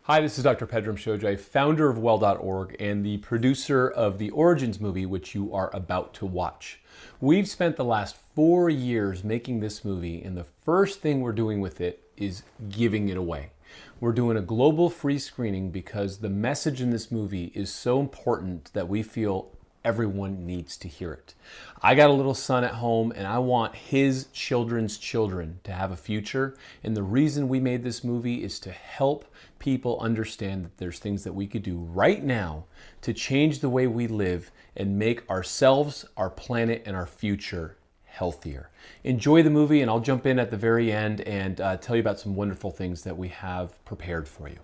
Hi, this is Dr. Pedram Shojai, founder of Well.org and the producer of the Origins movie, which you are about to watch. We've spent the last 4 years making this movie, and the first thing we're doing with it is giving it away. We're doing a global free screening because the message in this movie is so important that we feel everyone needs to hear it. I got a little son at home and I want his children's children to have a future. And the reason we made this movie is to help people understand that there's things that we could do right now to change the way we live and make ourselves, our planet, and our future healthier. Enjoy the movie, and I'll jump in at the very end and tell you about some wonderful things that we have prepared for you.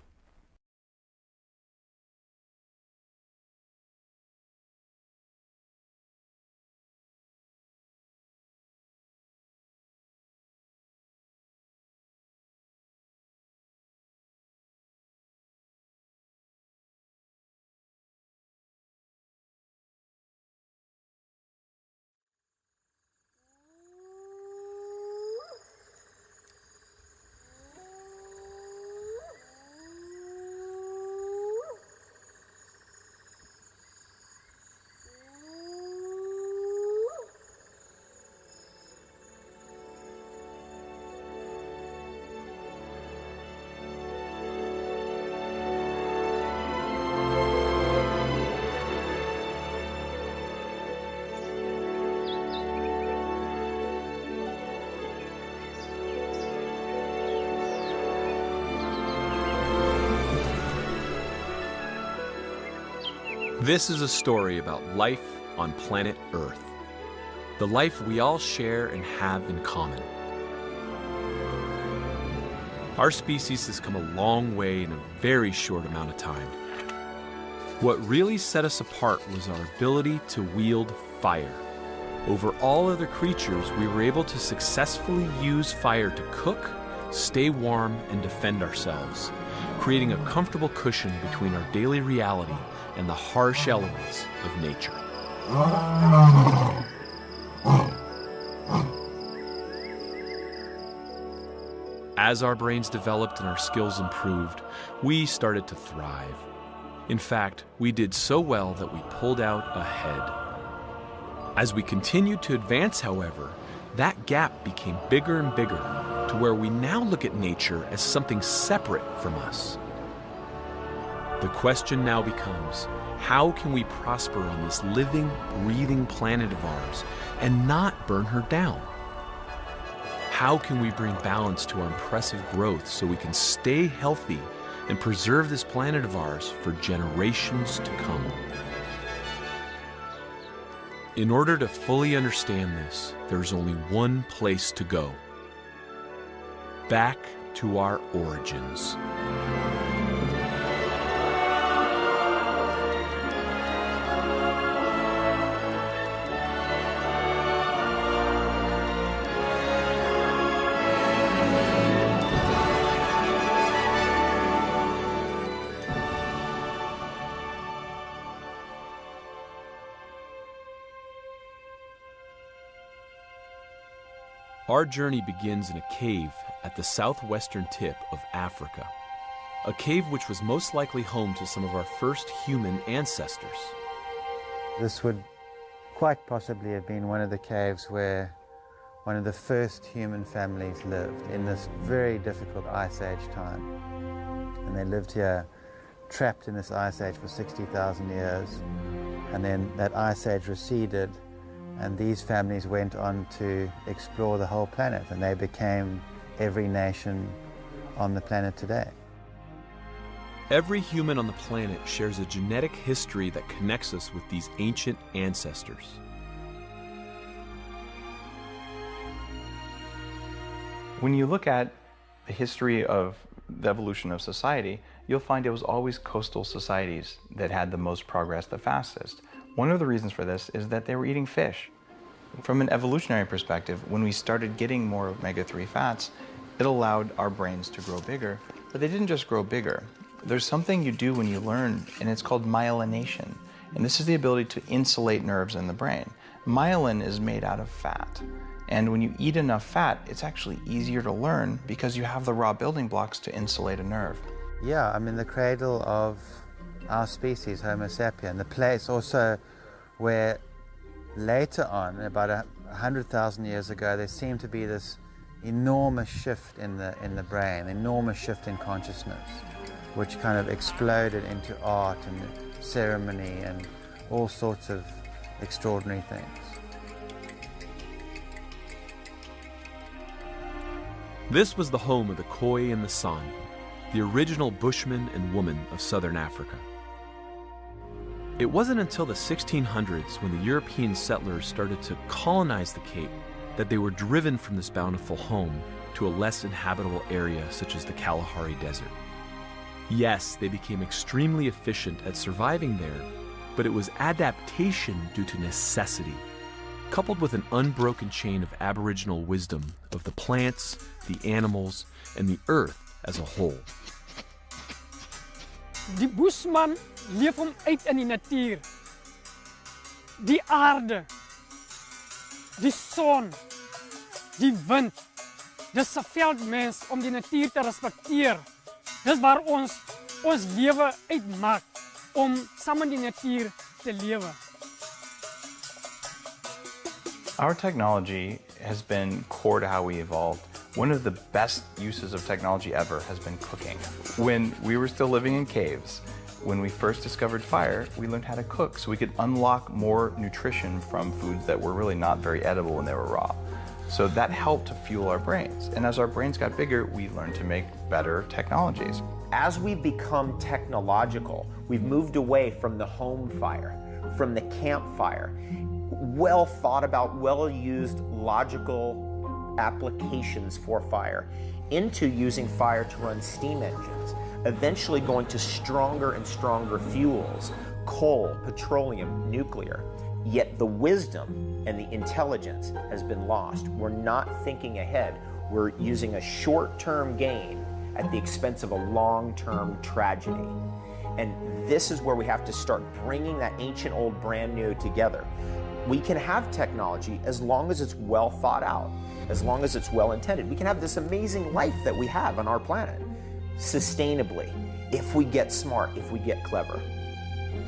This is a story about life on planet Earth. The life we all share and have in common. Our species has come a long way in a very short amount of time. What really set us apart was our ability to wield fire. Over all other creatures, we were able to successfully use fire to cook, stay warm, and defend ourselves, creating a comfortable cushion between our daily reality and the harsh elements of nature. As our brains developed and our skills improved, we started to thrive. In fact, we did so well that we pulled out ahead. As we continued to advance, however, that gap became bigger and bigger to where we now look at nature as something separate from us. The question now becomes, how can we prosper on this living, breathing planet of ours and not burn her down? How can we bring balance to our impressive growth so we can stay healthy and preserve this planet of ours for generations to come? In order to fully understand this, there's only one place to go. Back to our origins. Our journey begins in a cave at the southwestern tip of Africa. A cave which was most likely home to some of our first human ancestors. This would quite possibly have been one of the caves where one of the first human families lived in this very difficult Ice Age time. And they lived here trapped in this Ice Age for 60,000 years. And then that Ice Age receded, and these families went on to explore the whole planet, and they became every nation on the planet today. Every human on the planet shares a genetic history that connects us with these ancient ancestors. When you look at the history of the evolution of society, you'll find it was always coastal societies that had the most progress the fastest. One of the reasons for this is that they were eating fish. From an evolutionary perspective, when we started getting more omega-3 fats, it allowed our brains to grow bigger, but they didn't just grow bigger. There's something you do when you learn, and it's called myelination. And this is the ability to insulate nerves in the brain. Myelin is made out of fat. And when you eat enough fat, it's actually easier to learn because you have the raw building blocks to insulate a nerve. Yeah, I mean, the cradle of our species, Homo sapien, the place also where later on, about 100,000 years ago, there seemed to be this enormous shift in the brain, enormous shift in consciousness, which kind of exploded into art and ceremony and all sorts of extraordinary things. This was the home of the Khoi and the San, the original Bushmen and women of southern Africa. It wasn't until the 1600s, when the European settlers started to colonize the Cape, that they were driven from this bountiful home to a less inhabitable area such as the Kalahari Desert. Yes, they became extremely efficient at surviving there, but it was adaptation due to necessity, coupled with an unbroken chain of Aboriginal wisdom of the plants, the animals, and the earth as a whole. Die Bushman leef hom uit in die natuur. Die aarde, die son, die wind. Dis 'n veldmens om die natuur te respekteer. Dis waar ons lewe uitmaak om saam met die natuur te lewe. Our technology has been core to how we evolved. One of the best uses of technology ever has been cooking. When we were still living in caves, when we first discovered fire, we learned how to cook so we could unlock more nutrition from foods that were really not very edible when they were raw. So that helped to fuel our brains. And as our brains got bigger, we learned to make better technologies. As we've become technological, we've moved away from the home fire, from the campfire, well thought about, well used, logical applications for fire, into using fire to run steam engines, eventually going to stronger and stronger fuels, coal, petroleum, nuclear. Yet the wisdom and the intelligence has been lost. We're not thinking ahead. We're using a short-term gain at the expense of a long-term tragedy. And this is where we have to start bringing that ancient old brand new together. We can have technology as long as it's well thought out, as long as it's well intended. We can have this amazing life that we have on our planet sustainably if we get smart, if we get clever.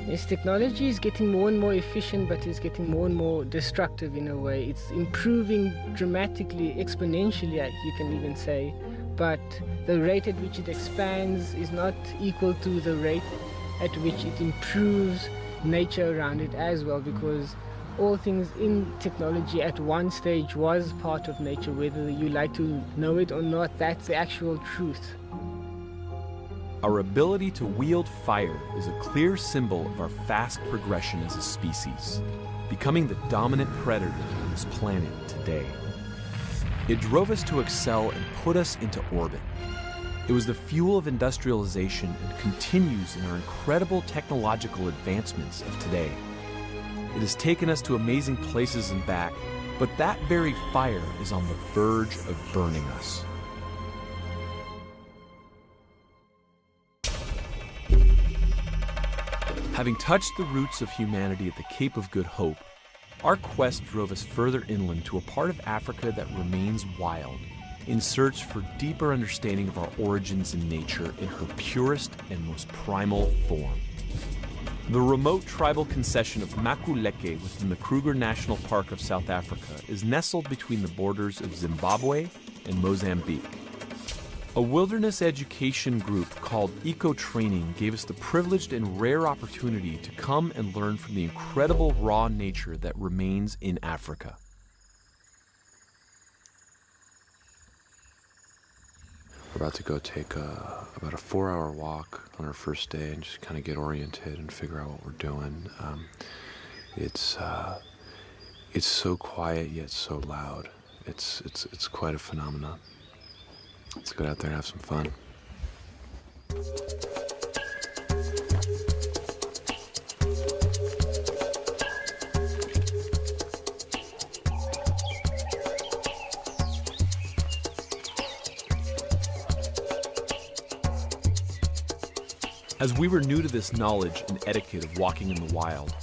Yes, technology is getting more and more efficient, but it's getting more and more destructive in a way. It's improving dramatically, exponentially, you can even say, but the rate at which it expands is not equal to the rate at which it improves nature around it as well, because all things in technology at one stage was part of nature, whether you like to know it or not. That's the actual truth. Our ability to wield fire is a clear symbol of our fast progression as a species, becoming the dominant predator on this planet today. It drove us to excel and put us into orbit. It was the fuel of industrialization and continues in our incredible technological advancements of today. It has taken us to amazing places and back, but that very fire is on the verge of burning us. Having touched the roots of humanity at the Cape of Good Hope, our quest drove us further inland to a part of Africa that remains wild, in search for deeper understanding of our origins in nature in her purest and most primal form. The remote tribal concession of Makuleke within the Kruger National Park of South Africa is nestled between the borders of Zimbabwe and Mozambique. A wilderness education group called Eco Training gave us the privileged and rare opportunity to come and learn from the incredible raw nature that remains in Africa. We're about to go take about a 4-hour walk on our first day and just kind of get oriented and figure out what we're doing. It's so quiet yet so loud. It's quite a phenomenon. Let's get out there and have some fun. As we were new to this knowledge and etiquette of walking in the wild,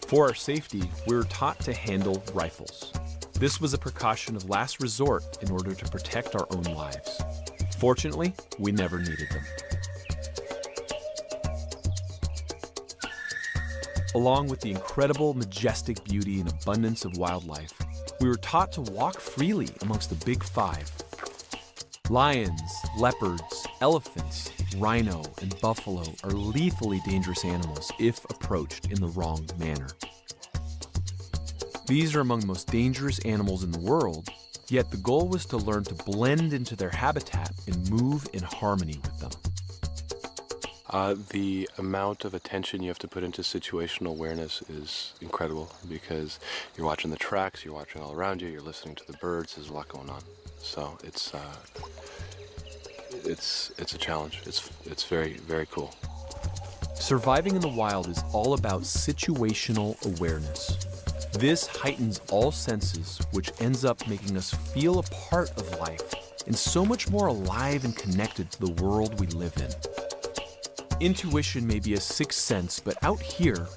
for our safety, we were taught to handle rifles. This was a precaution of last resort in order to protect our own lives. Fortunately, we never needed them. Along with the incredible, majestic beauty and abundance of wildlife, we were taught to walk freely amongst the big five. Lions, leopards, elephants, rhino, and buffalo are lethally dangerous animals if approached in the wrong manner. These are among the most dangerous animals in the world, yet the goal was to learn to blend into their habitat and move in harmony with them. The amount of attention you have to put into situational awareness is incredible because you're watching the tracks, you're watching all around you, you're listening to the birds, there's a lot going on. So it's a challenge. It's very, very cool. Surviving in the wild is all about situational awareness. This heightens all senses, which ends up making us feel a part of life and so much more alive and connected to the world we live in. Intuition may be a sixth sense, but out here,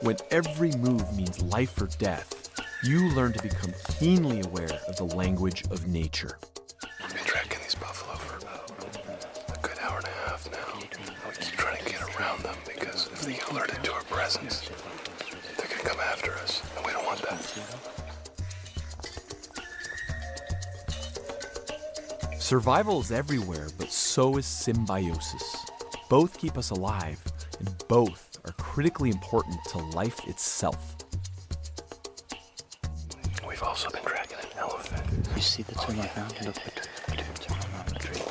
when every move means life or death, you learn to become keenly aware of the language of nature. I've been tracking these buffalo for about a good hour and a half now. We're just trying to get around them because if they get alerted to our presence, they're going to come after us, and we don't want that. Survival is everywhere, but so is symbiosis. Both keep us alive, and both are critically important to life itself. We've also been tracking an elephant. You see the two I found? Look, turn around the tree.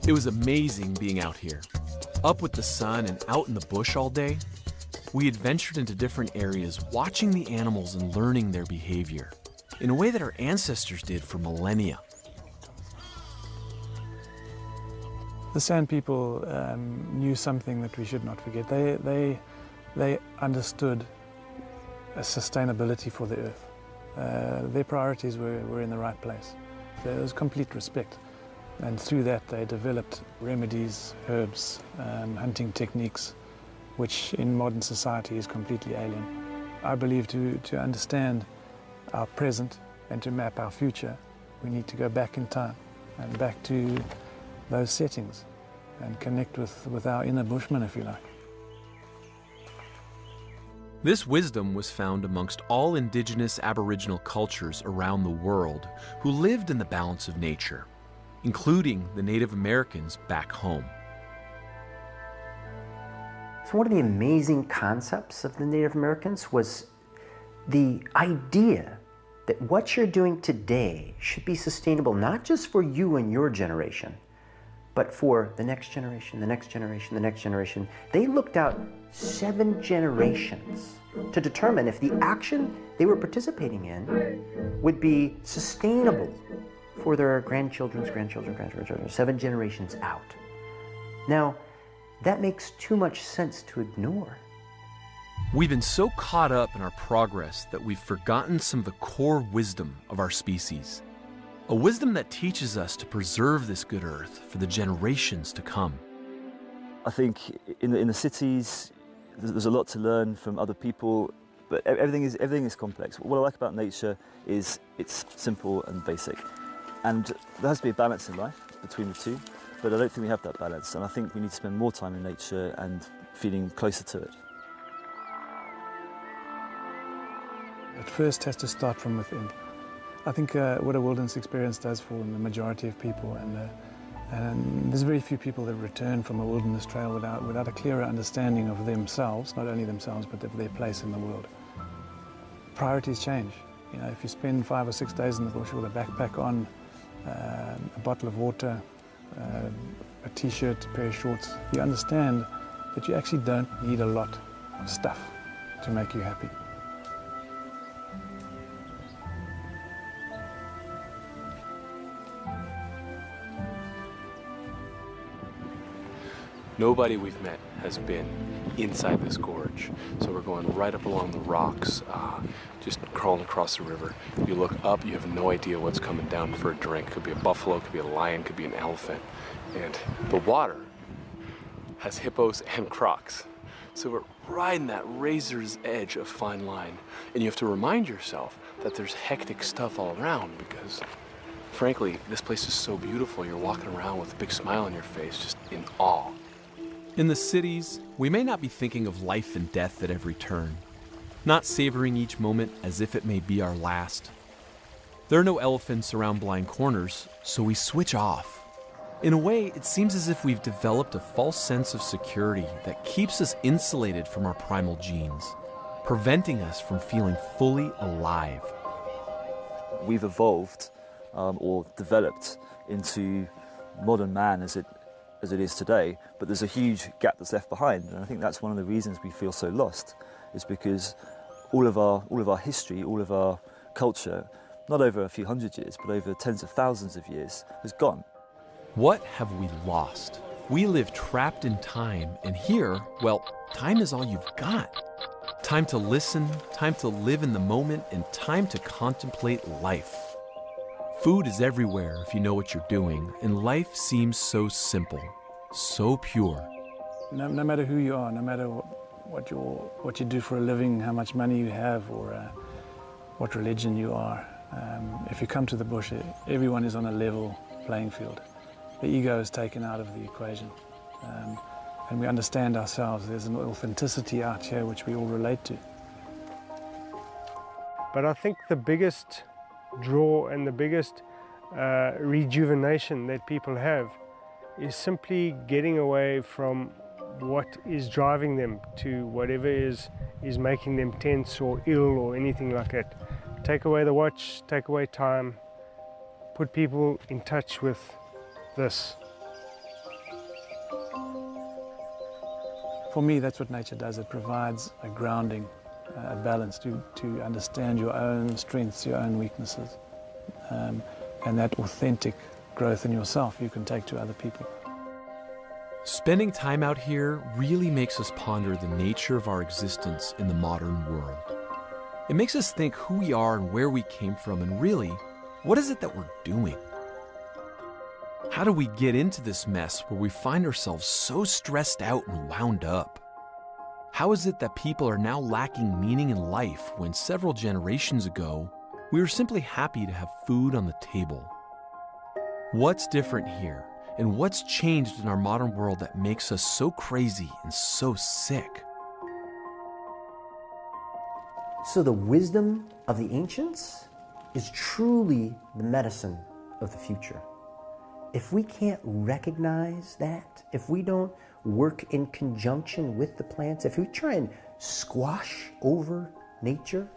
It was amazing being out here. Up with the sun and out in the bush all day, we adventured into different areas, watching the animals and learning their behavior in a way that our ancestors did for millennia. The Sand People knew something that we should not forget. They understood a sustainability for the earth. Their priorities were in the right place. There was complete respect. And through that, they developed remedies, herbs, hunting techniques, which in modern society is completely alien. I believe to understand our present and to map our future, we need to go back in time and back to those settings and connect with our inner Bushman, if you like. This wisdom was found amongst all indigenous Aboriginal cultures around the world who lived in the balance of nature, including the Native Americans back home. So one of the amazing concepts of the Native Americans was the idea that what you're doing today should be sustainable not just for you and your generation, but for the next generation, the next generation, the next generation. They looked out 7 generations to determine if the action they were participating in would be sustainable for their grandchildren's grandchildren, 7 generations out. Now, that makes too much sense to ignore. We've been so caught up in our progress that we've forgotten some of the core wisdom of our species. A wisdom that teaches us to preserve this good earth for the generations to come. I think in the cities, there's a lot to learn from other people, but everything is complex. What I like about nature is it's simple and basic. And there has to be a balance in life between the two, but I don't think we have that balance. And I think we need to spend more time in nature and feeling closer to it. It first has to start from within. I think what a wilderness experience does for the majority of people, and there's very few people that return from a wilderness trail without a clearer understanding of themselves, not only themselves, but of their place in the world. Priorities change. You know, if you spend 5 or 6 days in the bush with a backpack on, a bottle of water, a t-shirt, a pair of shorts, you understand that you actually don't need a lot of stuff to make you happy. Nobody we've met has been inside this gorge. So we're going right up along the rocks, just crawling across the river. You look up, you have no idea what's coming down for a drink. Could be a buffalo, could be a lion, could be an elephant. And the water has hippos and crocs. So we're riding that razor's edge of fine line. And you have to remind yourself that there's hectic stuff all around because, frankly, this place is so beautiful. You're walking around with a big smile on your face, just in awe. In the cities, we may not be thinking of life and death at every turn, not savoring each moment as if it may be our last. There are no elephants around blind corners, so we switch off. In a way, it seems as if we've developed a false sense of security that keeps us insulated from our primal genes, preventing us from feeling fully alive. We've evolved or developed into modern man as it is today, but there's a huge gap that's left behind, and I think that's one of the reasons we feel so lost, is because all of our history, all of our culture, not over a few hundred years, but over tens of thousands of years, has gone. What have we lost? We live trapped in time, and here, well, time is all you've got. Time to listen, time to live in the moment, and time to contemplate life. Food is everywhere if you know what you're doing, and life seems so simple, so pure. No matter who you are, no matter what you do for a living, how much money you have, or what religion you are, if you come to the bush, everyone is on a level playing field. The ego is taken out of the equation, and we understand ourselves. There's an authenticity out here which we all relate to. But I think the biggest draw and the biggest rejuvenation that people have is simply getting away from what is driving them to whatever is making them tense or ill or anything like that. Take away the watch, take away time, put people in touch with this. For me, that's what nature does. It provides a grounding, a balance to understand your own strengths, your own weaknesses, and that authentic growth in yourself you can take to other people. Spending time out here really makes us ponder the nature of our existence in the modern world. It makes us think who we are and where we came from, and really, what is it that we're doing? How do we get into this mess where we find ourselves so stressed out and wound up? How is it that people are now lacking meaning in life when several generations ago, we were simply happy to have food on the table? What's different here, and what's changed in our modern world that makes us so crazy and so sick? So the wisdom of the ancients is truly the medicine of the future. If we can't recognize that, if we don't work in conjunction with the plants, if we try and squash over nature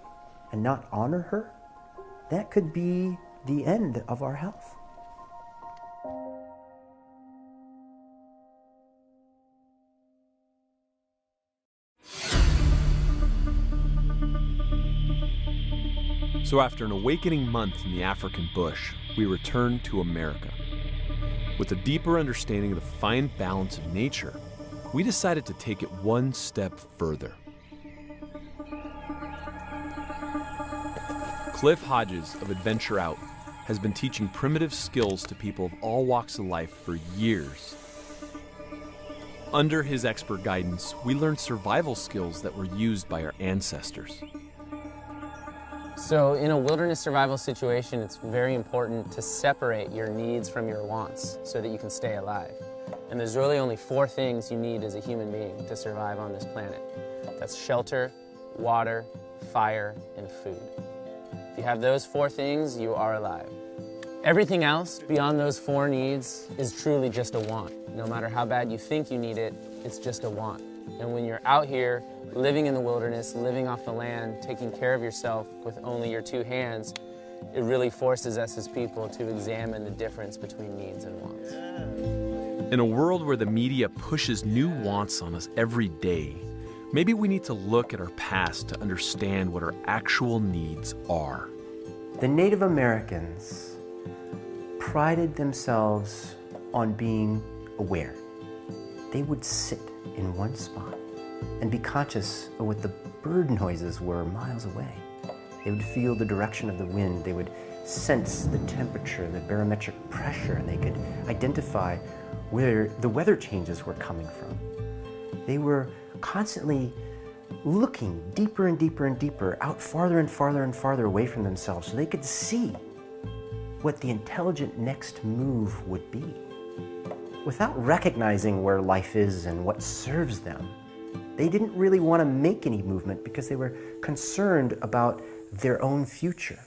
and not honor her, that could be the end of our health. So after an awakening month in the African bush, we returned to America. With a deeper understanding of the fine balance of nature, we decided to take it one step further. Cliff Hodges of Adventure Out has been teaching primitive skills to people of all walks of life for years. Under his expert guidance, we learned survival skills that were used by our ancestors. So in a wilderness survival situation, it's very important to separate your needs from your wants so that you can stay alive. And there's really only 4 things you need as a human being to survive on this planet. That's shelter, water, fire, and food. If you have those 4 things, you are alive. Everything else beyond those 4 needs is truly just a want. No matter how bad you think you need it, it's just a want. And when you're out here, living in the wilderness, living off the land, taking care of yourself with only your 2 hands, it really forces us as people to examine the difference between needs and wants. In a world where the media pushes new wants on us every day, maybe we need to look at our past to understand what our actual needs are. The Native Americans prided themselves on being aware. they would sit in one spot and be conscious of what the bird noises were miles away. They would feel the direction of the wind. They would sense the temperature, the barometric pressure, and they could identify where the weather changes were coming from. They were constantly looking deeper and deeper and deeper, out farther and farther and farther away from themselves, so they could see what the intelligent next move would be. Without recognizing where life is and what serves them, they didn't really want to make any movement because they were concerned about their own future.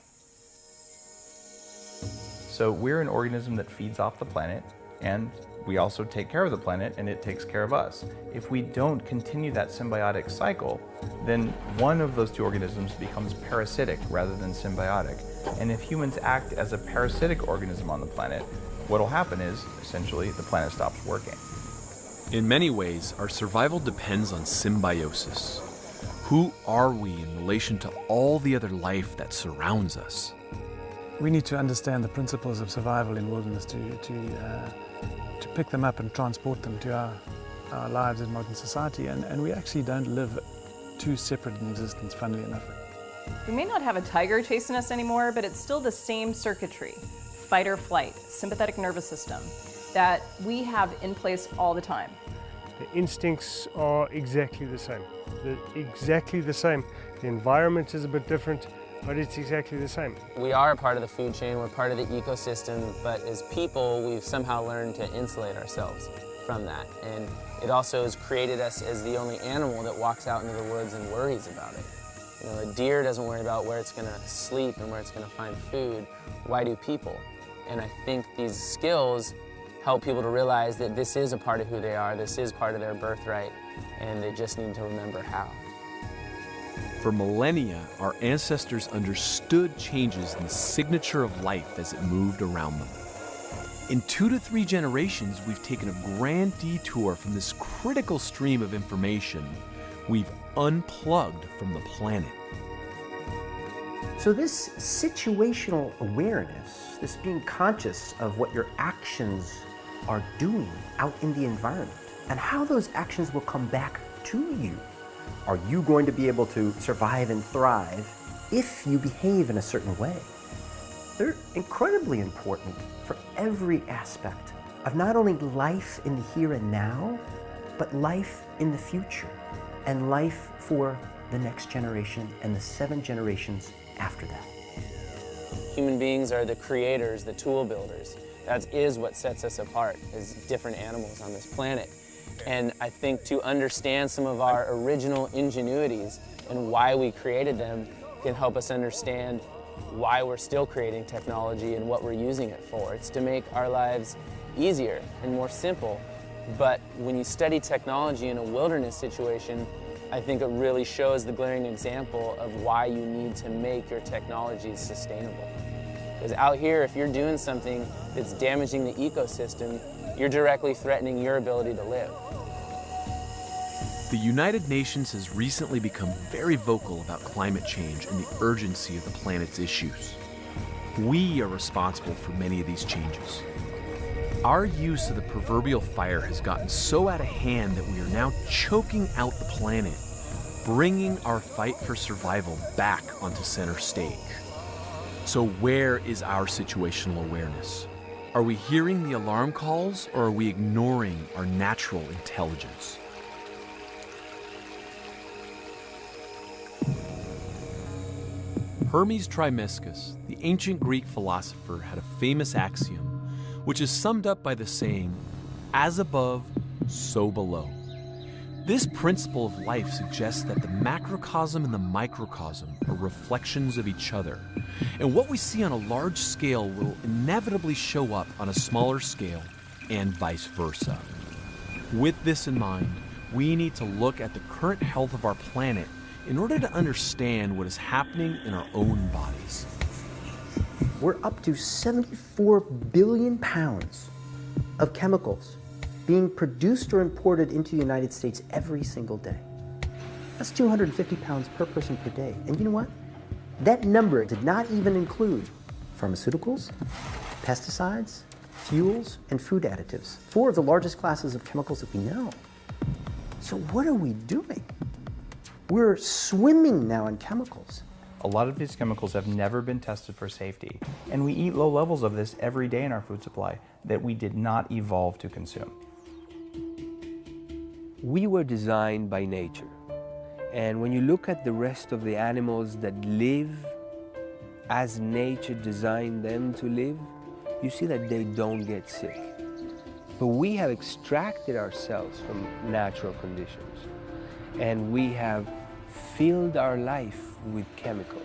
So we're an organism that feeds off the planet, and we also take care of the planet, and it takes care of us. If we don't continue that symbiotic cycle, then one of those two organisms becomes parasitic rather than symbiotic. And if humans act as a parasitic organism on the planet, what'll happen is, essentially, the planet stops working. In many ways, our survival depends on symbiosis. Who are we in relation to all the other life that surrounds us? We need to understand the principles of survival in wilderness to pick them up and transport them to our lives in modern society. And we actually don't live two separate in existence, funnily enough. We may not have a tiger chasing us anymore, but it's still the same circuitry, fight or flight, sympathetic nervous system, that we have in place all the time. The instincts are exactly the same. They're exactly the same. The environment is a bit different, but it's exactly the same. We are a part of the food chain, we're part of the ecosystem, but as people, we've somehow learned to insulate ourselves from that. And it also has created us as the only animal that walks out into the woods and worries about it. You know, a deer doesn't worry about where it's gonna sleep and where it's gonna find food. Why do people? And I think these skills help people to realize that this is a part of who they are, this is part of their birthright, and they just need to remember how. For millennia, our ancestors understood changes in the signature of life as it moved around them. In 2 to 3 generations, we've taken a grand detour from this critical stream of information. We've unplugged from the planet. So this situational awareness, this being conscious of what your actions are doing out in the environment and how those actions will come back to you. Are you going to be able to survive and thrive if you behave in a certain way? They're incredibly important for every aspect of not only life in the here and now, but life in the future and life for the next generation and the 7 generations after that. Human beings are the creators, the tool builders. That is what sets us apart as different animals on this planet. And I think to understand some of our original ingenuities and why we created them can help us understand why we're still creating technology and what we're using it for. It's to make our lives easier and more simple. But when you study technology in a wilderness situation, I think it really shows the glaring example of why you need to make your technologies sustainable. Because out here, if you're doing something that's damaging the ecosystem, you're directly threatening your ability to live. The United Nations has recently become very vocal about climate change and the urgency of the planet's issues. We are responsible for many of these changes. Our use of the proverbial fire has gotten so out of hand that we are now choking out the planet, bringing our fight for survival back onto center stage. So where is our situational awareness? Are we hearing the alarm calls, or are we ignoring our natural intelligence? Hermes Trismegistus, the ancient Greek philosopher, had a famous axiom, which is summed up by the saying, "As above, so below." This principle of life suggests that the macrocosm and the microcosm are reflections of each other, and what we see on a large scale will inevitably show up on a smaller scale, and vice versa. With this in mind, we need to look at the current health of our planet in order to understand what is happening in our own bodies. We're up to 74 billion pounds of chemicals being produced or imported into the United States every single day. That's 250 pounds per person per day. And you know what? That number did not even include pharmaceuticals, pesticides, fuels, and food additives, 4 of the largest classes of chemicals that we know. So what are we doing? We're swimming now in chemicals. A lot of these chemicals have never been tested for safety, and we eat low levels of this every day in our food supply that we did not evolve to consume. We were designed by nature, and when you look at the rest of the animals that live as nature designed them to live, you see that they don't get sick. But we have extracted ourselves from natural conditions, and we have filled our life with chemicals.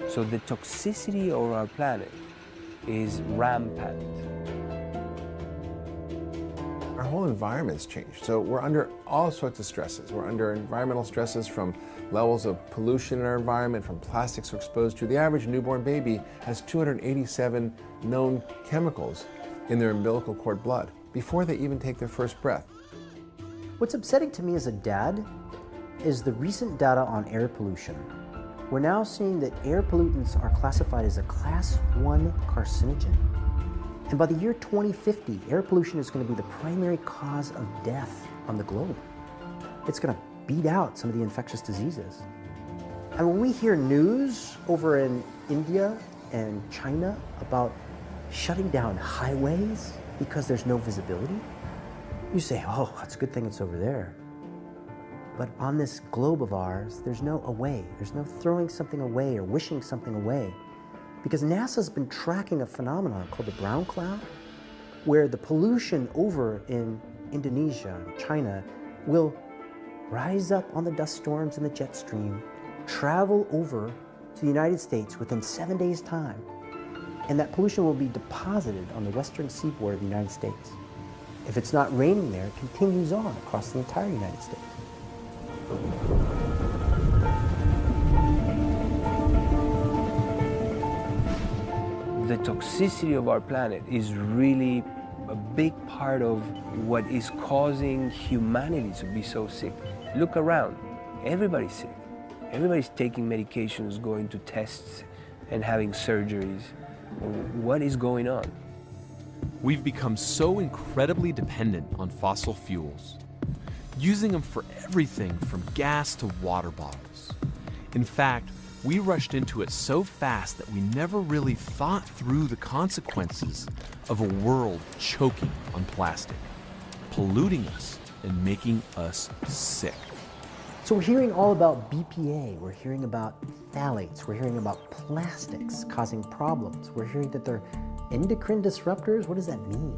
So the toxicity of our planet is rampant. Our whole environment's changed. So we're under all sorts of stresses. We're under environmental stresses from levels of pollution in our environment, from plastics we're exposed to. The average newborn baby has 287 known chemicals in their umbilical cord blood before they even take their first breath. What's upsetting to me as a dad is the recent data on air pollution. We're now seeing that air pollutants are classified as a class 1 carcinogen. And by the year 2050, air pollution is going to be the primary cause of death on the globe. It's going to beat out some of the infectious diseases. And when we hear news over in India and China about shutting down highways because there's no visibility, you say, oh, that's a good thing it's over there. But on this globe of ours, there's no away. There's no throwing something away or wishing something away. Because NASA's been tracking a phenomenon called the brown cloud, where the pollution over in Indonesia and China will rise up on the dust storms and the jet stream, travel over to the United States within 7 days' time, and that pollution will be deposited on the western seaboard of the United States. If it's not raining there, it continues on across the entire United States. The toxicity of our planet is really a big part of what is causing humanity to be so sick. Look around, everybody's sick. Everybody's taking medications, going to tests, and having surgeries. What is going on? We've become so incredibly dependent on fossil fuels, using them for everything from gas to water bottles. In fact, we rushed into it so fast that we never really thought through the consequences of a world choking on plastic, polluting us and making us sick. So we're hearing all about BPA, we're hearing about phthalates, we're hearing about plastics causing problems, we're hearing that they're endocrine disruptors. What does that mean?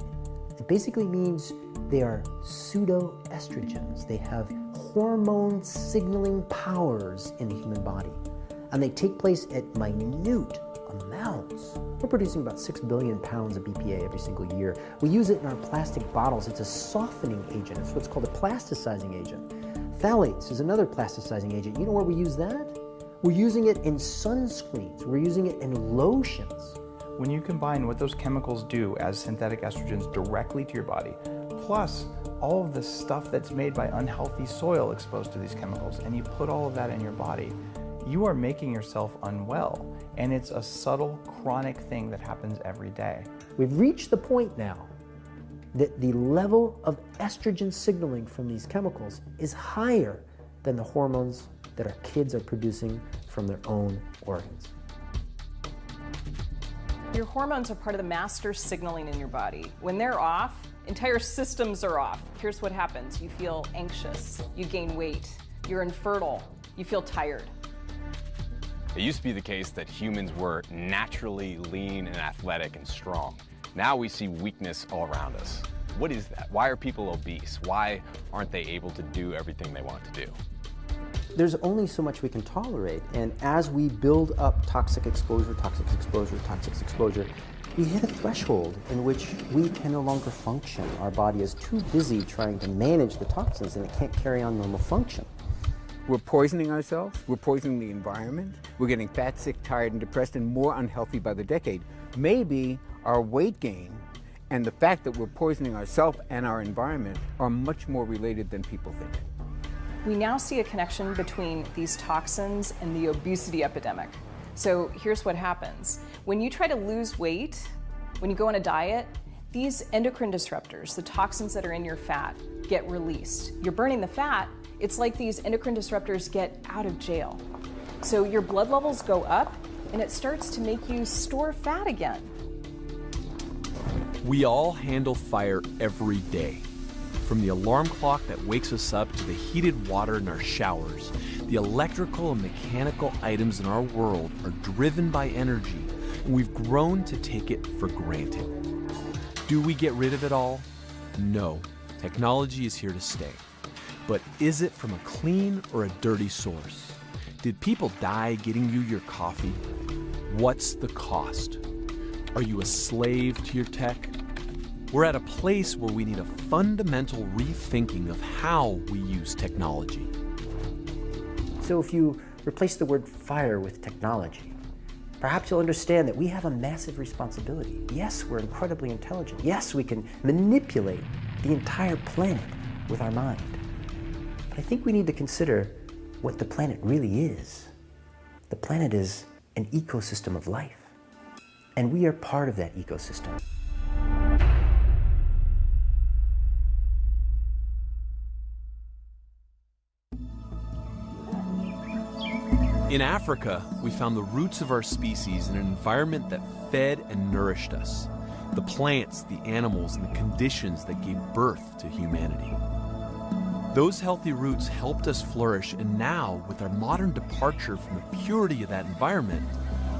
It basically means they are pseudoestrogens. They have hormone signaling powers in the human body, and they take place at minute amounts. We're producing about 6 billion pounds of BPA every single year. We use it in our plastic bottles. It's a softening agent. It's what's called a plasticizing agent. Phthalates is another plasticizing agent. You know where we use that? We're using it in sunscreens. We're using it in lotions. When you combine what those chemicals do as synthetic estrogens directly to your body, plus all of the stuff that's made by unhealthy soil exposed to these chemicals, and you put all of that in your body, you are making yourself unwell. And it's a subtle, chronic thing that happens every day. We've reached the point now that the level of estrogen signaling from these chemicals is higher than the hormones that our kids are producing from their own organs. Your hormones are part of the master signaling in your body. When they're off, entire systems are off. Here's what happens. You feel anxious, you gain weight, you're infertile, you feel tired. It used to be the case that humans were naturally lean and athletic and strong. Now we see weakness all around us. What is that? Why are people obese? Why aren't they able to do everything they want to do? There's only so much we can tolerate, and as we build up toxic exposure, we hit a threshold in which we can no longer function. Our body is too busy trying to manage the toxins, and it can't carry on normal function. We're poisoning ourselves, we're poisoning the environment, we're getting fat, sick, tired, and depressed, and more unhealthy by the decade. Maybe our weight gain and the fact that we're poisoning ourselves and our environment are much more related than people think. We now see a connection between these toxins and the obesity epidemic. So here's what happens. When you try to lose weight, when you go on a diet, These endocrine disruptors, the toxins that are in your fat, get released. You're burning the fat, it's like these endocrine disruptors get out of jail. So your blood levels go up and it starts to make you store fat again. We all handle fire every day. From the alarm clock that wakes us up to the heated water in our showers, the electrical and mechanical items in our world are driven by energy, and we've grown to take it for granted. Do we get rid of it all? No. Technology is here to stay. But is it from a clean or a dirty source? Did people die getting you your coffee? What's the cost? Are you a slave to your tech? We're at a place where we need a fundamental rethinking of how we use technology. So if you replace the word fire with technology, perhaps you'll understand that we have a massive responsibility. Yes, we're incredibly intelligent. Yes, we can manipulate the entire planet with our mind. But I think we need to consider what the planet really is. The planet is an ecosystem of life, and we are part of that ecosystem. In Africa, we found the roots of our species in an environment that fed and nourished us. The plants, the animals, and the conditions that gave birth to humanity. Those healthy roots helped us flourish, and now, with our modern departure from the purity of that environment,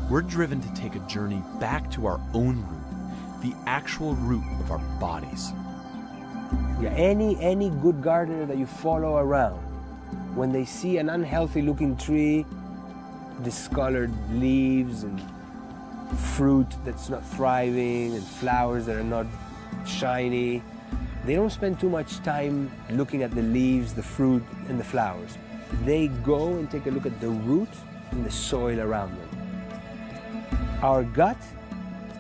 we're driven to take a journey back to our own root, the actual root of our bodies. Yeah, any good gardener that you follow around, when they see an unhealthy looking tree, discolored leaves and fruit that's not thriving and flowers that are not shiny, they don't spend too much time looking at the leaves, the fruit, and the flowers. They go and take a look at the root and the soil around them. Our gut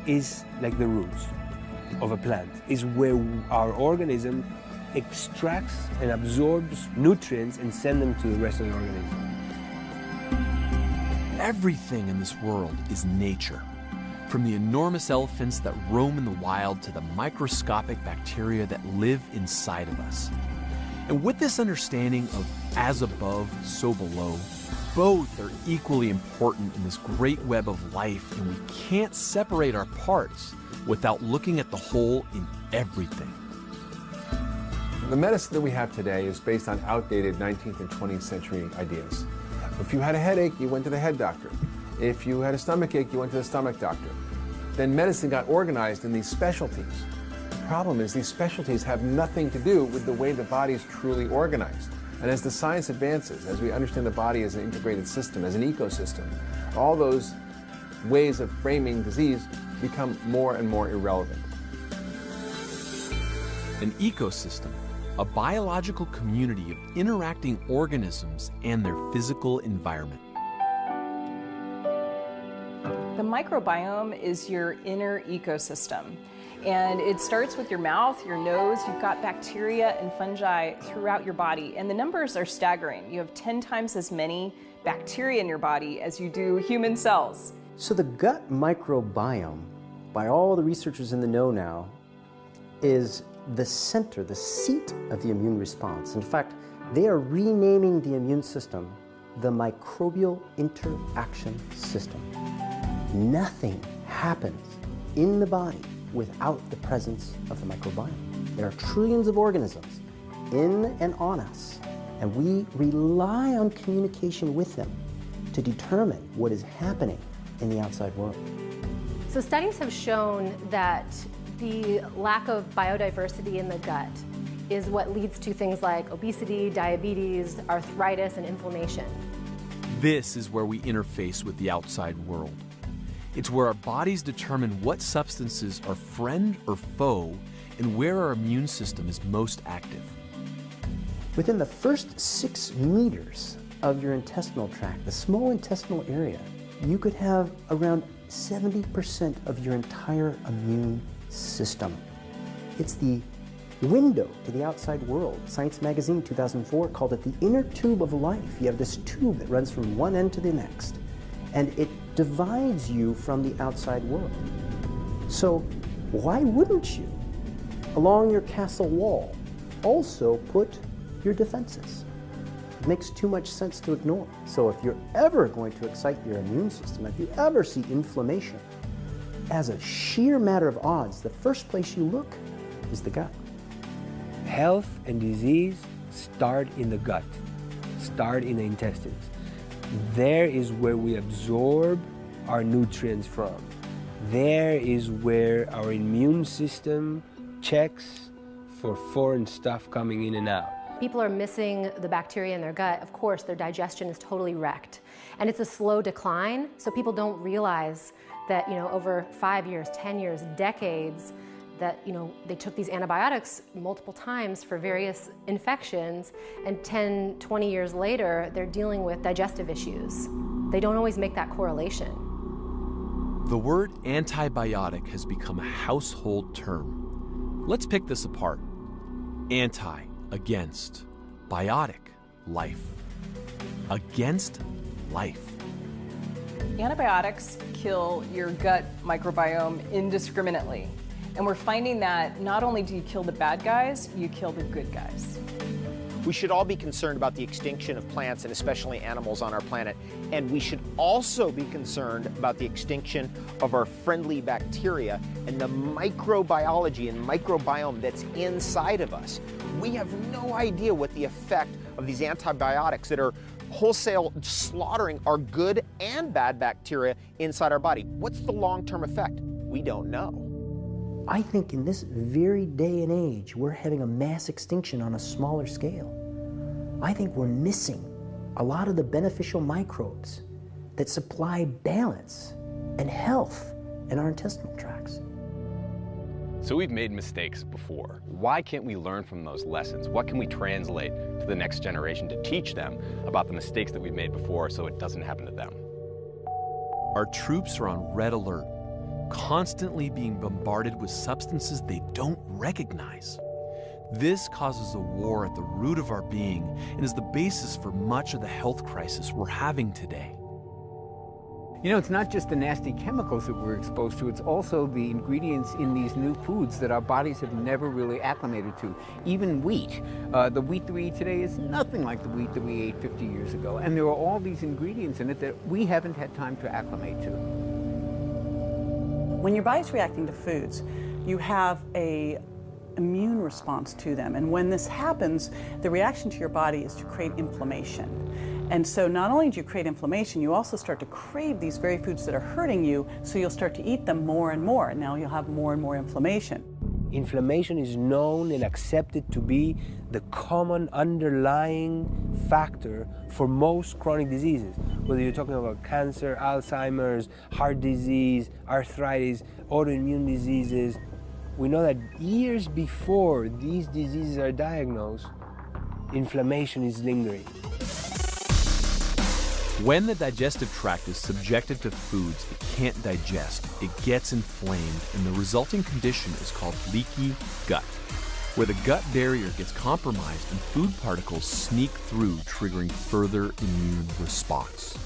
is like the roots of a plant, is where our organism extracts and absorbs nutrients and sends them to the rest of the organism. Everything in this world is nature. From the enormous elephants that roam in the wild to the microscopic bacteria that live inside of us. And with this understanding of as above, so below, both are equally important in this great web of life, and we can't separate our parts without looking at the whole in everything. The medicine that we have today is based on outdated 19th and 20th century ideas. If you had a headache, you went to the head doctor. If you had a stomachache, you went to the stomach doctor. Then medicine got organized in these specialties. The problem is these specialties have nothing to do with the way the body is truly organized. And as the science advances, as we understand the body as an integrated system, as an ecosystem, all those ways of framing disease become more and more irrelevant. An ecosystem, a biological community of interacting organisms and their physical environment. The microbiome is your inner ecosystem. And it starts with your mouth, your nose. You've got bacteria and fungi throughout your body. And the numbers are staggering. You have 10 times as many bacteria in your body as you do human cells. So the gut microbiome, by all the researchers in the know now, is the center, the seat of the immune response. In fact, they are renaming the immune system the microbial interaction system. Nothing happens in the body without the presence of the microbiome. There are trillions of organisms in and on us, and we rely on communication with them to determine what is happening in the outside world. So studies have shown that the lack of biodiversity in the gut is what leads to things like obesity, diabetes, arthritis, and inflammation. This is where we interface with the outside world. It's where our bodies determine what substances are friend or foe and where our immune system is most active. Within the first 6 meters of your intestinal tract, the small intestinal area, you could have around 70% of your entire immune system. It's the window to the outside world. Science Magazine 2004 called it the inner tube of life. You have this tube that runs from one end to the next, and it divides you from the outside world. So why wouldn't you along your castle wall also put your defenses. It makes too much sense to ignore. So if you're ever going to excite your immune system, if you ever see inflammation, as a sheer matter of odds, the first place you look is the gut. Health and disease start in the gut, start in the intestines. There is where we absorb our nutrients from. There is where our immune system checks for foreign stuff coming in and out. People are missing the bacteria in their gut. Of course, their digestion is totally wrecked. And it's a slow decline, so people don't realize that, over 5 years, 10 years, decades, that, they took these antibiotics multiple times for various infections, and 10, 20 years later, they're dealing with digestive issues. They don't always make that correlation. The word antibiotic has become a household term. Let's pick this apart. Anti, against. Biotic, life. Against life. Antibiotics kill your gut microbiome indiscriminately. And we're finding that not only do you kill the bad guys, you kill the good guys. We should all be concerned about the extinction of plants and especially animals on our planet. And we should also be concerned about the extinction of our friendly bacteria and the microbiology and microbiome that's inside of us. We have no idea what the effect of these antibiotics that are wholesale slaughtering our good and bad bacteria inside our body. What's the long-term effect? We don't know. I think in this very day and age, we're having a mass extinction on a smaller scale. I think we're missing a lot of the beneficial microbes that supply balance and health in our intestinal tracts. So we've made mistakes before. Why can't we learn from those lessons? What can we translate to the next generation to teach them about the mistakes that we've made before so it doesn't happen to them? Our troops are on red alert, constantly being bombarded with substances they don't recognize. This causes a war at the root of our being and is the basis for much of the health crisis we're having today. It's not just the nasty chemicals that we're exposed to, it's also the ingredients in these new foods that our bodies have never really acclimated to. Even wheat. The wheat that we eat today is nothing like the wheat that we ate 50 years ago. And there are all these ingredients in it that we haven't had time to acclimate to. When your body's reacting to foods, you have an immune response to them. And when this happens, the reaction to your body is to create inflammation. And so not only do you create inflammation, you also start to crave these very foods that are hurting you, so you'll start to eat them more and more, and now you'll have more and more inflammation. Inflammation is known and accepted to be the common underlying factor for most chronic diseases. Whether you're talking about cancer, Alzheimer's, heart disease, arthritis, autoimmune diseases, we know that years before these diseases are diagnosed, inflammation is lingering. When the digestive tract is subjected to foods it can't digest, it gets inflamed, and the resulting condition is called leaky gut, where the gut barrier gets compromised and food particles sneak through, triggering further immune response.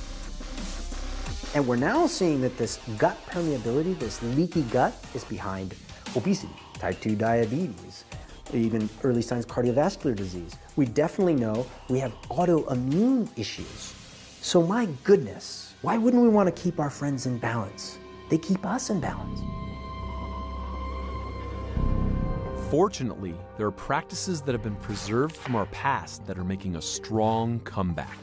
And we're now seeing that this gut permeability, this leaky gut, is behind obesity, type 2 diabetes, even early signs of cardiovascular disease. We definitely know we have autoimmune issues. So my goodness, why wouldn't we want to keep our friends in balance? They keep us in balance. Fortunately, there are practices that have been preserved from our past that are making a strong comeback.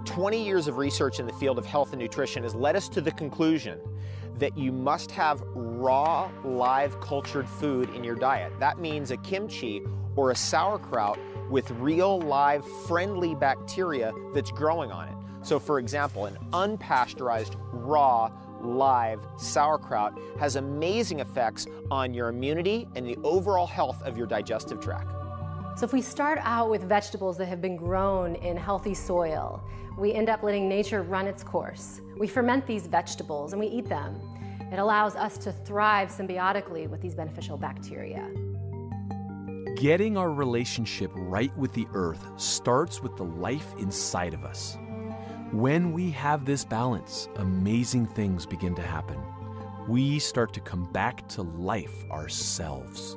20 years of research in the field of health and nutrition has led us to the conclusion that you must have raw, live, cultured food in your diet. That means a kimchi or a sauerkraut with real, live, friendly bacteria that's growing on it. So for example, an unpasteurized, raw, live sauerkraut has amazing effects on your immunity and the overall health of your digestive tract. So if we start out with vegetables that have been grown in healthy soil, we end up letting nature run its course. We ferment these vegetables and we eat them. It allows us to thrive symbiotically with these beneficial bacteria. Getting our relationship right with the earth starts with the life inside of us. When we have this balance, amazing things begin to happen. We start to come back to life ourselves.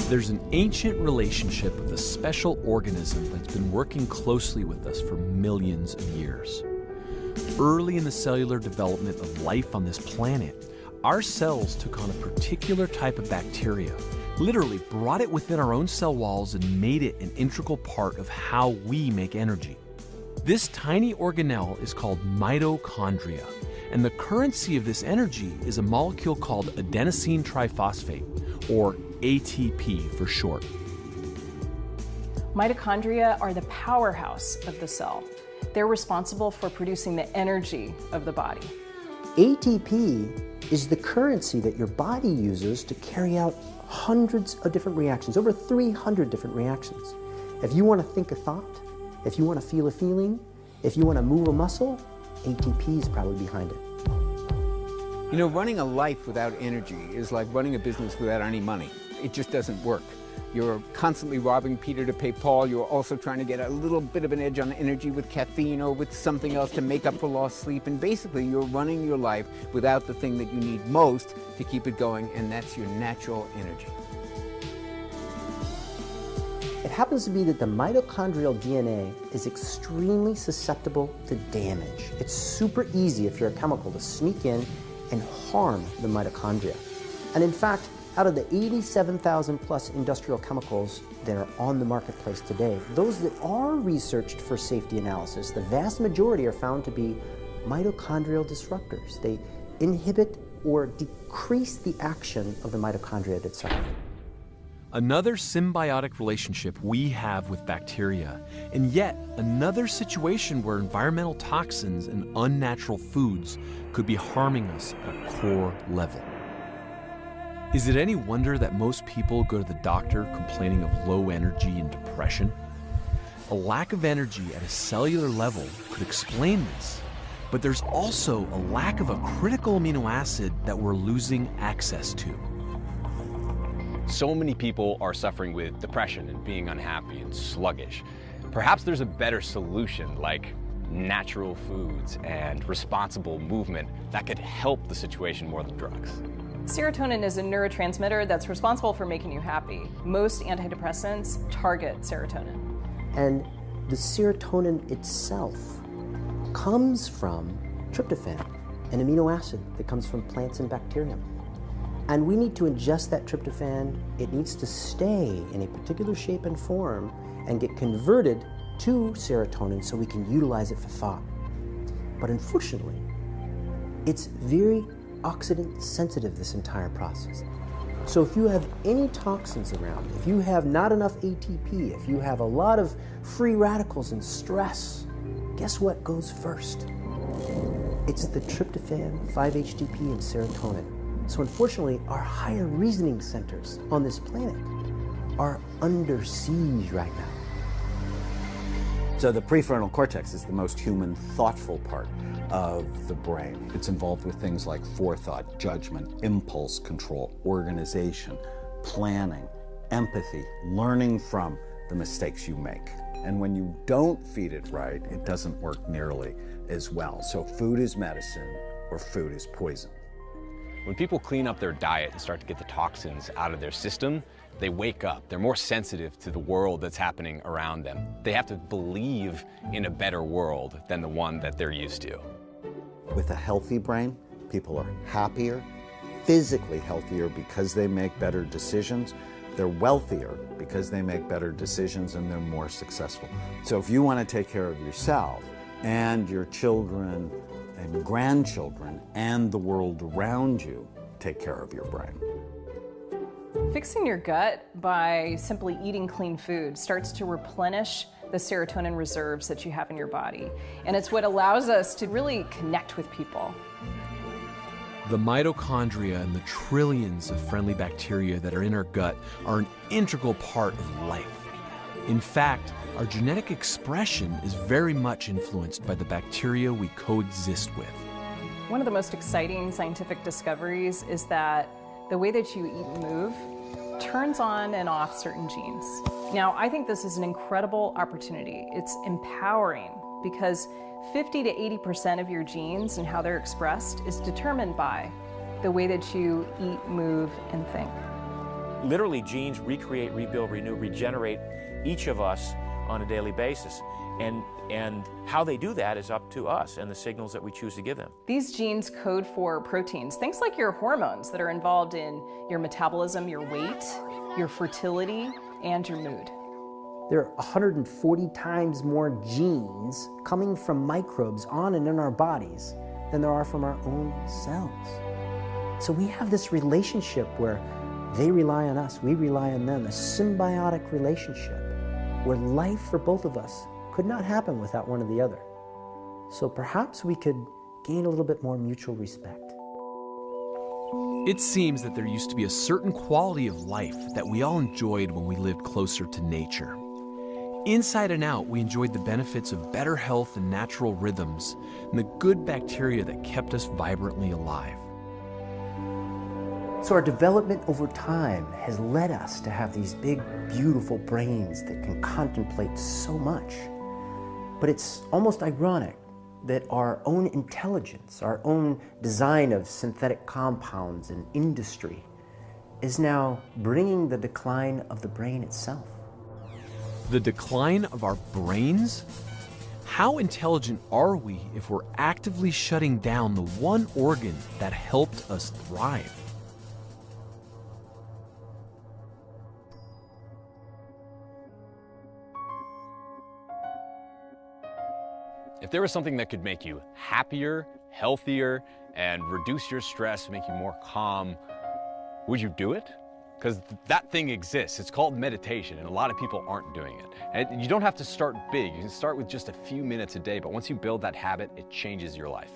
There's an ancient relationship with a special organism that's been working closely with us for millions of years. Early in the cellular development of life on this planet, our cells took on a particular type of bacteria, literally brought it within our own cell walls and made it an integral part of how we make energy. This tiny organelle is called mitochondria, and the currency of this energy is a molecule called adenosine triphosphate, or ATP for short. Mitochondria are the powerhouse of the cell. They're responsible for producing the energy of the body. ATP is the currency that your body uses to carry out hundreds of different reactions, over 300 different reactions. If you want to think a thought, if you want to feel a feeling, if you want to move a muscle, ATP is probably behind it. You know, running a life without energy is like running a business without any money. It just doesn't work. You're constantly robbing Peter to pay Paul. You're also trying to get a little bit of an edge on energy with caffeine or with something else to make up for lost sleep. And basically, you're running your life without the thing that you need most to keep it going, and that's your natural energy. It happens to be that the mitochondrial DNA is extremely susceptible to damage. It's super easy, if you're a chemical, to sneak in and harm the mitochondria. And in fact, out of the 87,000 plus industrial chemicals that are on the marketplace today, those that are researched for safety analysis, the vast majority are found to be mitochondrial disruptors. They inhibit or decrease the action of the mitochondria itself. Another symbiotic relationship we have with bacteria, and yet another situation where environmental toxins and unnatural foods could be harming us at a core level. Is it any wonder that most people go to the doctor complaining of low energy and depression? A lack of energy at a cellular level could explain this, but there's also a lack of a critical amino acid that we're losing access to. So many people are suffering with depression and being unhappy and sluggish. Perhaps there's a better solution, like natural foods and responsible movement, that could help the situation more than drugs. Serotonin is a neurotransmitter that's responsible for making you happy. Most antidepressants target serotonin. And the serotonin itself comes from tryptophan, an amino acid that comes from plants and bacteria. And we need to ingest that tryptophan. It needs to stay in a particular shape and form and get converted to serotonin so we can utilize it for thought. But unfortunately, it's very oxidant sensitive, this entire process. So if you have any toxins around, if you have not enough ATP, if you have a lot of free radicals and stress, guess what goes first? It's the tryptophan, 5-HTP, and serotonin. So unfortunately, our higher reasoning centers on this planet are under siege right now. So the prefrontal cortex is the most human, thoughtful part of the brain. It's involved with things like forethought, judgment, impulse control, organization, planning, empathy, learning from the mistakes you make. And when you don't feed it right, it doesn't work nearly as well. So food is medicine or food is poison. When people clean up their diet and start to get the toxins out of their system, they wake up. They're more sensitive to the world that's happening around them. They have to believe in a better world than the one that they're used to. With a healthy brain, people are happier, physically healthier because they make better decisions. They're wealthier because they make better decisions, and they're more successful. So if you want to take care of yourself and your children and grandchildren and the world around you, take care of your brain. Fixing your gut by simply eating clean food starts to replenish the serotonin reserves that you have in your body. And it's what allows us to really connect with people. The mitochondria and the trillions of friendly bacteria that are in our gut are an integral part of life. In fact, our genetic expression is very much influenced by the bacteria we coexist with. One of the most exciting scientific discoveries is that the way that you eat and move turns on and off certain genes. Now, I think this is an incredible opportunity. It's empowering because 50 to 80% of your genes and how they're expressed is determined by the way that you eat, move, and think. literally genes recreate, rebuild, renew, regenerate each of us on a daily basis. And how they do that is up to us and the signals that we choose to give them. These genes code for proteins, things like your hormones that are involved in your metabolism, your weight, your fertility, and your mood. There are 140 times more genes coming from microbes on and in our bodies than there are from our own cells. So we have this relationship where they rely on us, we rely on them, a symbiotic relationship where life for both of us could not happen without one or the other. So perhaps we could gain a little bit more mutual respect. It seems that there used to be a certain quality of life that we all enjoyed when we lived closer to nature. Inside and out, we enjoyed the benefits of better health and natural rhythms, and the good bacteria that kept us vibrantly alive. So our development over time has led us to have these big, beautiful brains that can contemplate so much. But it's almost ironic that our own intelligence, our own design of synthetic compounds and industry is now bringing the decline of the brain itself. The decline of our brains? How intelligent are we if we're actively shutting down the one organ that helped us thrive? If there was something that could make you happier, healthier, and reduce your stress, make you more calm, would you do it? Because that thing exists. It's called meditation, and a lot of people aren't doing it. And you don't have to start big. You can start with just a few minutes a day, but once you build that habit, it changes your life.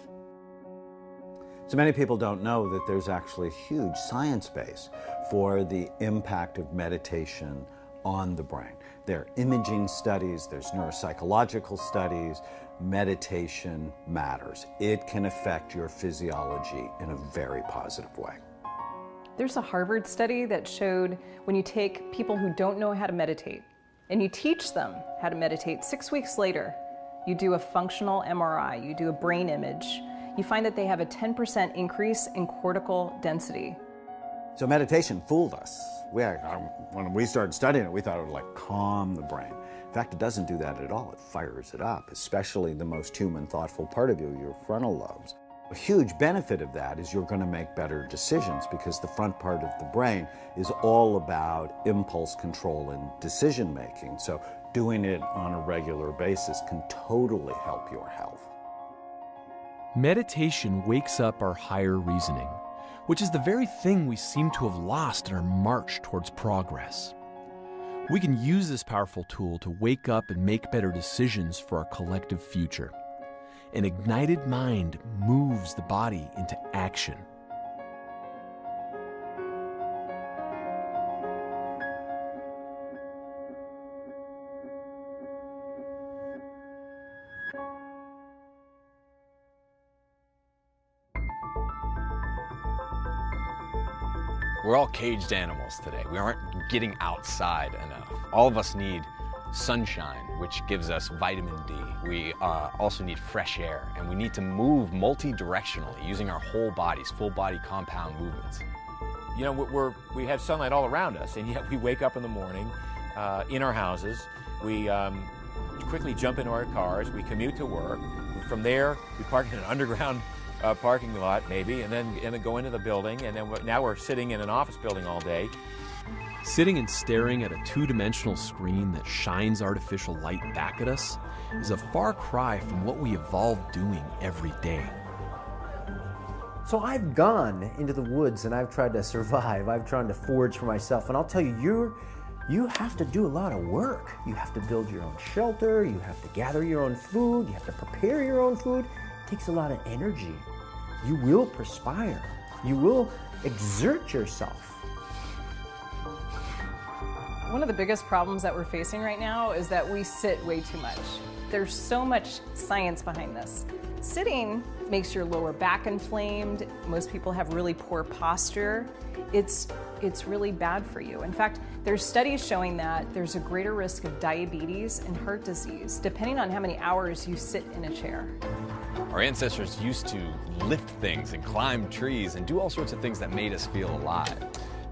So many people don't know that there's actually a huge science base for the impact of meditation on the brain. There are imaging studies, there's neuropsychological studies. Meditation matters. It can affect your physiology in a very positive way. There's a Harvard study that showed when you take people who don't know how to meditate and you teach them how to meditate, 6 weeks later, you do a functional MRI, you do a brain image, you find that they have a 10% increase in cortical density. So meditation fooled us. When we started studying it, we thought it would like calm the brain. In fact, it doesn't do that at all. It fires it up, especially the most human, thoughtful part of you, your frontal lobes. A huge benefit of that is you're going to make better decisions because the front part of the brain is all about impulse control and decision making. So doing it on a regular basis can totally help your health. Meditation wakes up our higher reasoning, which is the very thing we seem to have lost in our march towards progress. We can use this powerful tool to wake up and make better decisions for our collective future. An ignited mind moves the body into action. We're all caged animals today. We aren't getting outside enough. All of us need sunshine, which gives us vitamin D. We also need fresh air, and we need to move multi-directionally using our whole bodies, full body compound movements. You know, we have sunlight all around us, and yet we wake up in the morning in our houses. We quickly jump into our cars. We commute to work. From there, we park in an underground parking lot, maybe, and then go into the building. And then now we're sitting in an office building all day. Sitting and staring at a two-dimensional screen that shines artificial light back at us is a far cry from what we evolved doing every day. So I've gone into the woods and I've tried to survive. I've tried to forage for myself. And I'll tell you, you have to do a lot of work. You have to build your own shelter. You have to gather your own food. You have to prepare your own food. It takes a lot of energy. You will perspire. You will exert yourself. One of the biggest problems that we're facing right now is that we sit way too much. There's so much science behind this. Sitting makes your lower back inflamed. Most people have really poor posture. It's really bad for you. In fact, there's studies showing that there's a greater risk of diabetes and heart disease depending on how many hours you sit in a chair. Our ancestors used to lift things and climb trees and do all sorts of things that made us feel alive.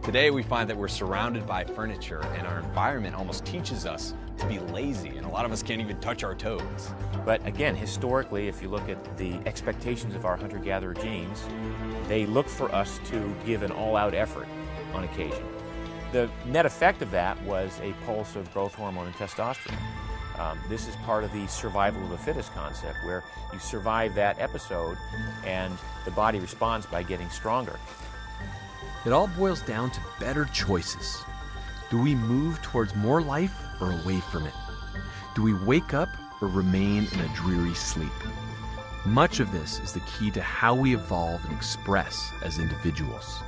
Today we find that we're surrounded by furniture and our environment almost teaches us to be lazy, and a lot of us can't even touch our toes. But again, historically, if you look at the expectations of our hunter-gatherer genes, they look for us to give an all-out effort on occasion. The net effect of that was a pulse of growth hormone and testosterone. This is part of the survival of the fittest concept, where you survive that episode and the body responds by getting stronger. It all boils down to better choices. Do we move towards more life or away from it? Do we wake up or remain in a dreary sleep? Much of this is the key to how we evolve and express as individuals.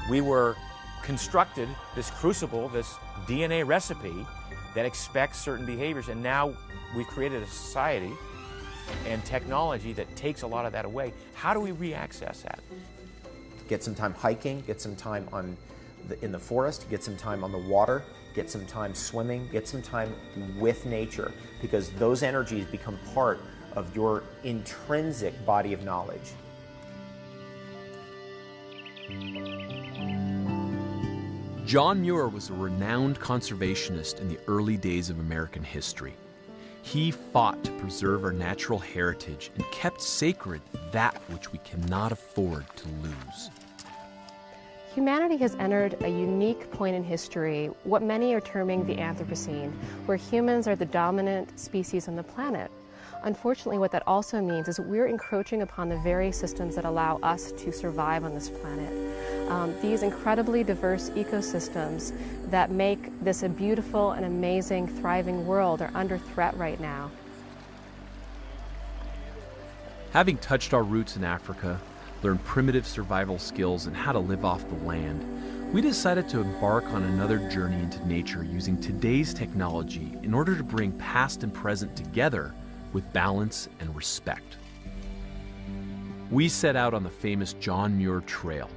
We were constructed, this crucible, this DNA recipe that expects certain behaviors, and now we've created a society and technology that takes a lot of that away. How do we re-access that? Get some time hiking, get some time in the forest, get some time on the water, get some time swimming, get some time with nature, because those energies become part of your intrinsic body of knowledge. John Muir was a renowned conservationist in the early days of American history. He fought to preserve our natural heritage and kept sacred that which we cannot afford to lose. Humanity has entered a unique point in history, what many are terming the Anthropocene, where humans are the dominant species on the planet. Unfortunately, what that also means is we're encroaching upon the very systems that allow us to survive on this planet. These incredibly diverse ecosystems that make this a beautiful and amazing, thriving world are under threat right now. Having touched our roots in Africa, learned primitive survival skills and how to live off the land, we decided to embark on another journey into nature using today's technology in order to bring past and present together with balance and respect. We set out on the famous John Muir Trail,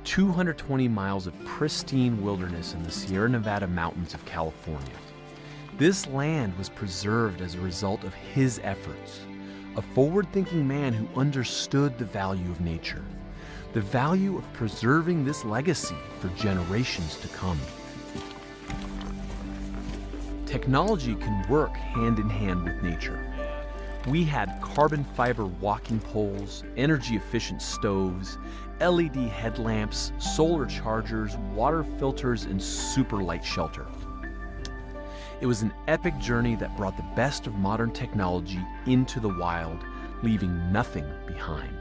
220 miles of pristine wilderness in the Sierra Nevada mountains of California. This land was preserved as a result of his efforts, a forward-thinking man who understood the value of nature, the value of preserving this legacy for generations to come. Technology can work hand in hand with nature. We had carbon fiber walking poles, energy-efficient stoves, LED headlamps, solar chargers, water filters, and super light shelter. It was an epic journey that brought the best of modern technology into the wild, leaving nothing behind.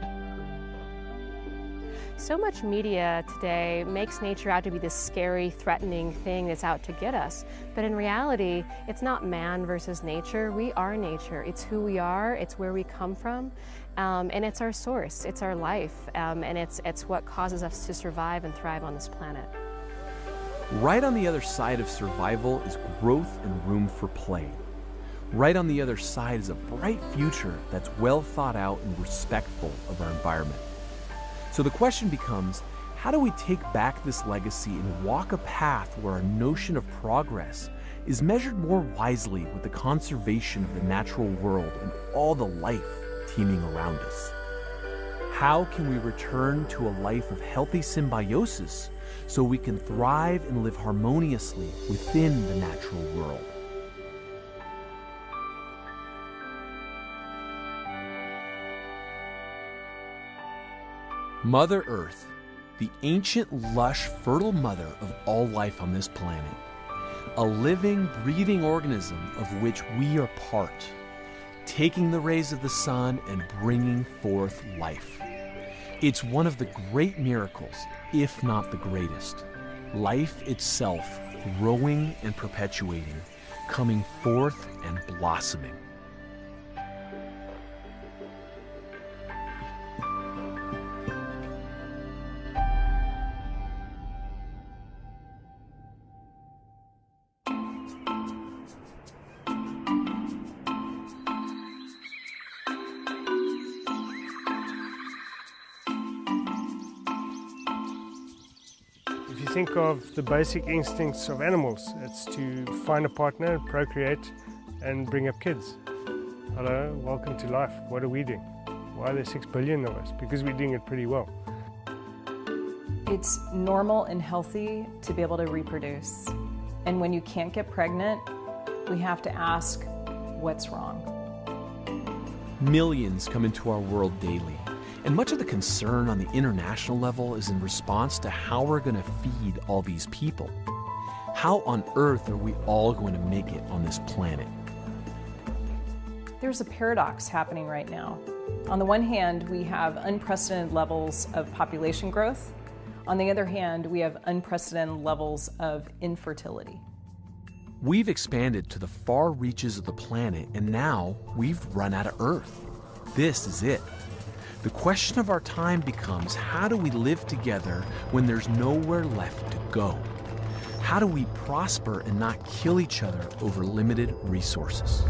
So much media today makes nature out to be this scary, threatening thing that's out to get us. But in reality, it's not man versus nature. We are nature. It's who we are, it's where we come from, and it's our source, it's our life, and it's what causes us to survive and thrive on this planet. Right on the other side of survival is growth and room for play. Right on the other side is a bright future that's well thought out and respectful of our environment. So the question becomes, how do we take back this legacy and walk a path where our notion of progress is measured more wisely with the conservation of the natural world and all the life teeming around us? How can we return to a life of healthy symbiosis so we can thrive and live harmoniously within the natural world? Mother Earth, the ancient, lush, fertile mother of all life on this planet, a living, breathing organism of which we are part, taking the rays of the sun and bringing forth life. It's one of the great miracles, if not the greatest. Life itself growing and perpetuating, coming forth and blossoming. Think of the basic instincts of animals. It's to find a partner, procreate, and bring up kids. Hello, welcome to life. What are we doing? Why are there 6 billion of us? Because we're doing it pretty well. It's normal and healthy to be able to reproduce. And when you can't get pregnant, we have to ask, what's wrong? Millions come into our world daily, and much of the concern on the international level is in response to how we're going to feed all these people. How on earth are we all going to make it on this planet? There's a paradox happening right now. On the one hand, we have unprecedented levels of population growth. On the other hand, we have unprecedented levels of infertility. We've expanded to the far reaches of the planet, and now we've run out of Earth. This is it. The question of our time becomes, how do we live together when there's nowhere left to go? How do we prosper and not kill each other over limited resources?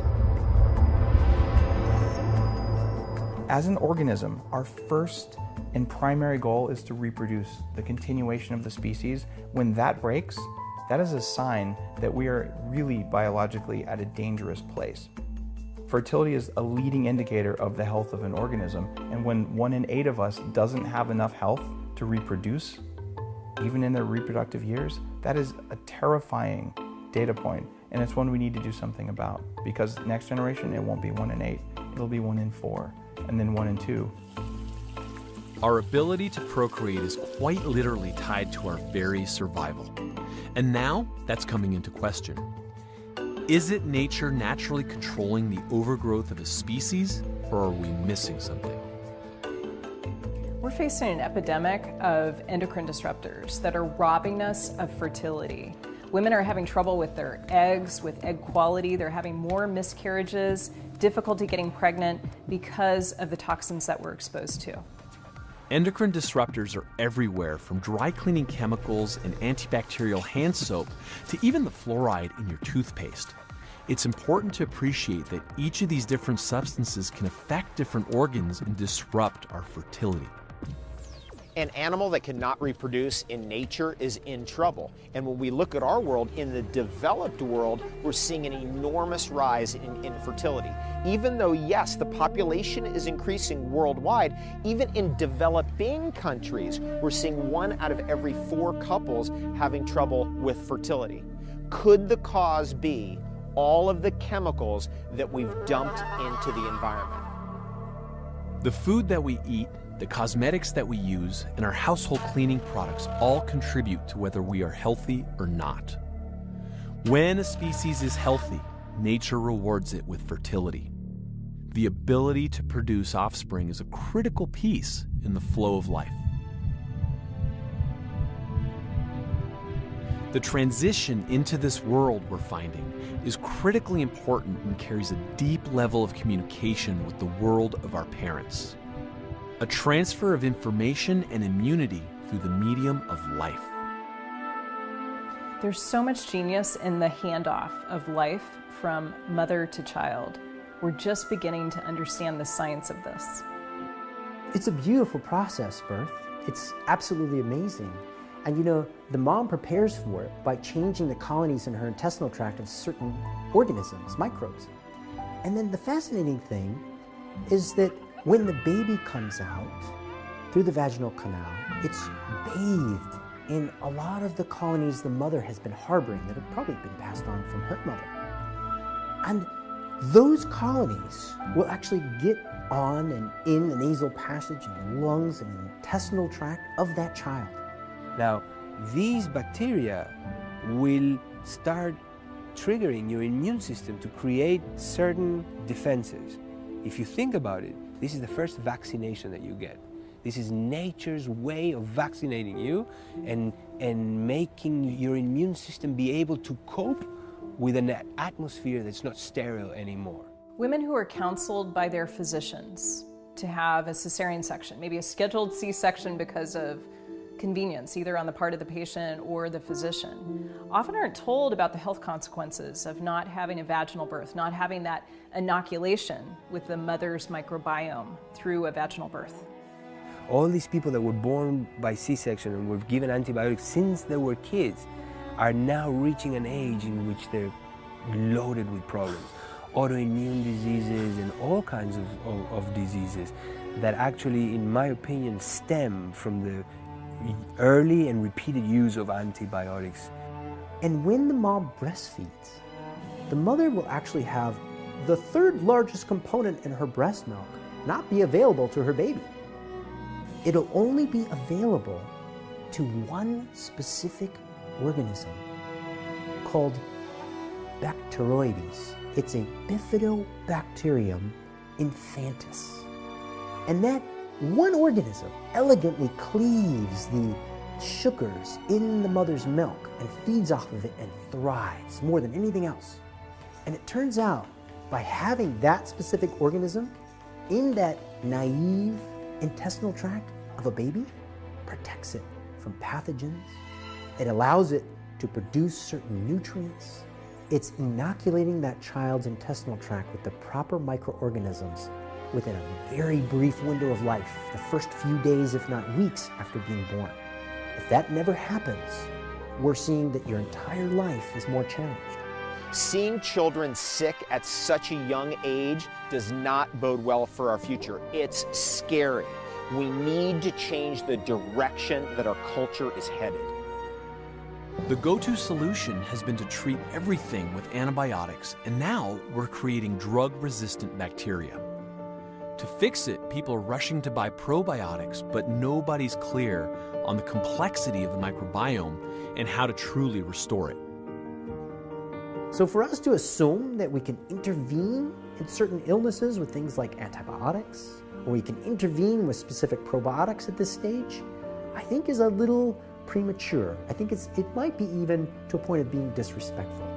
As an organism, our first and primary goal is to reproduce, the continuation of the species. When that breaks, that is a sign that we are really biologically at a dangerous place. Fertility is a leading indicator of the health of an organism, and when 1 in 8 of us doesn't have enough health to reproduce, even in their reproductive years, that is a terrifying data point, and it's one we need to do something about, because next generation, it won't be 1 in 8, it'll be 1 in 4, and then 1 in 2. Our ability to procreate is quite literally tied to our very survival. And now that's coming into question. Is it nature naturally controlling the overgrowth of a species, or are we missing something? We're facing an epidemic of endocrine disruptors that are robbing us of fertility. Women are having trouble with their eggs, with egg quality. They're having more miscarriages, difficulty getting pregnant because of the toxins that we're exposed to. Endocrine disruptors are everywhere, from dry cleaning chemicals and antibacterial hand soap to even the fluoride in your toothpaste. It's important to appreciate that each of these different substances can affect different organs and disrupt our fertility. An animal that cannot reproduce in nature is in trouble. And when we look at our world, in the developed world, we're seeing an enormous rise in infertility. Even though, yes, the population is increasing worldwide, even in developing countries, we're seeing 1 out of every 4 couples having trouble with fertility. Could the cause be all of the chemicals that we've dumped into the environment? The food that we eat, the cosmetics that we use, and our household cleaning products all contribute to whether we are healthy or not. When a species is healthy, nature rewards it with fertility. The ability to produce offspring is a critical piece in the flow of life. The transition into this world we're finding is critically important and carries a deep level of communication with the world of our parents. A transfer of information and immunity through the medium of life. There's so much genius in the handoff of life from mother to child. We're just beginning to understand the science of this. It's a beautiful process, birth. It's absolutely amazing. And you know, the mom prepares for it by changing the colonies in her intestinal tract of certain organisms, microbes. And then the fascinating thing is that when the baby comes out through the vaginal canal, it's bathed in a lot of the colonies the mother has been harboring that have probably been passed on from her mother. And those colonies will actually get on and in the nasal passage and the lungs and the intestinal tract of that child. Now, these bacteria will start triggering your immune system to create certain defenses. If you think about it, this is the first vaccination that you get. This is nature's way of vaccinating you and making your immune system be able to cope with an atmosphere that's not sterile anymore. Women who are counseled by their physicians to have a cesarean section, maybe a scheduled C-section because of convenience, either on the part of the patient or the physician, often aren't told about the health consequences of not having a vaginal birth, not having that inoculation with the mother's microbiome through a vaginal birth. All these people that were born by C-section and were given antibiotics since they were kids are now reaching an age in which they're loaded with problems. Autoimmune diseases and all kinds of diseases that actually, in my opinion, stem from the early and repeated use of antibiotics. And when the mom breastfeeds, the mother will actually have the third largest component in her breast milk not be available to her baby. It'll only be available to one specific organism called Bacteroides. It's a Bifidobacterium infantis. And that one organism elegantly cleaves the sugars in the mother's milk and feeds off of it and thrives more than anything else. And it turns out, by having that specific organism in that naive intestinal tract of a baby, protects it from pathogens. It allows it to produce certain nutrients. It's inoculating that child's intestinal tract with the proper microorganisms within a very brief window of life, the first few days, if not weeks, after being born. If that never happens, we're seeing that your entire life is more challenged. Seeing children sick at such a young age does not bode well for our future. It's scary. We need to change the direction that our culture is headed. The go-to solution has been to treat everything with antibiotics, and now we're creating drug-resistant bacteria. To fix it, people are rushing to buy probiotics, but nobody's clear on the complexity of the microbiome and how to truly restore it. So for us to assume that we can intervene in certain illnesses with things like antibiotics, or we can intervene with specific probiotics at this stage, I think is a little premature. I think it might be even to a point of being disrespectful.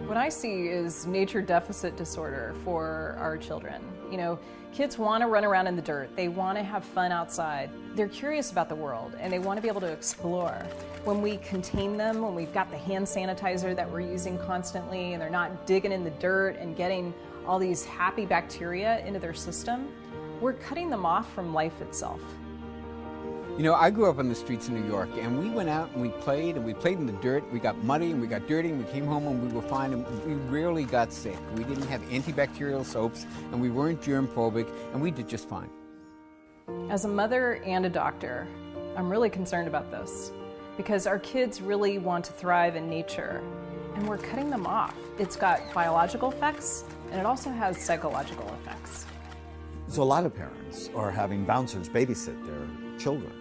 What I see is nature deficit disorder for our children. You know, kids want to run around in the dirt. They want to have fun outside. They're curious about the world and they want to be able to explore. When we contain them, when we've got the hand sanitizer that we're using constantly and they're not digging in the dirt and getting all these happy bacteria into their system, we're cutting them off from life itself. You know, I grew up on the streets of New York, and we went out and we played in the dirt. We got muddy and we got dirty, and we came home and we were fine, and we rarely got sick. We didn't have antibacterial soaps, and we weren't germ-phobic, and we did just fine. As a mother and a doctor, I'm really concerned about this because our kids really want to thrive in nature, and we're cutting them off. It's got biological effects, and it also has psychological effects. So a lot of parents are having bouncers babysit their children.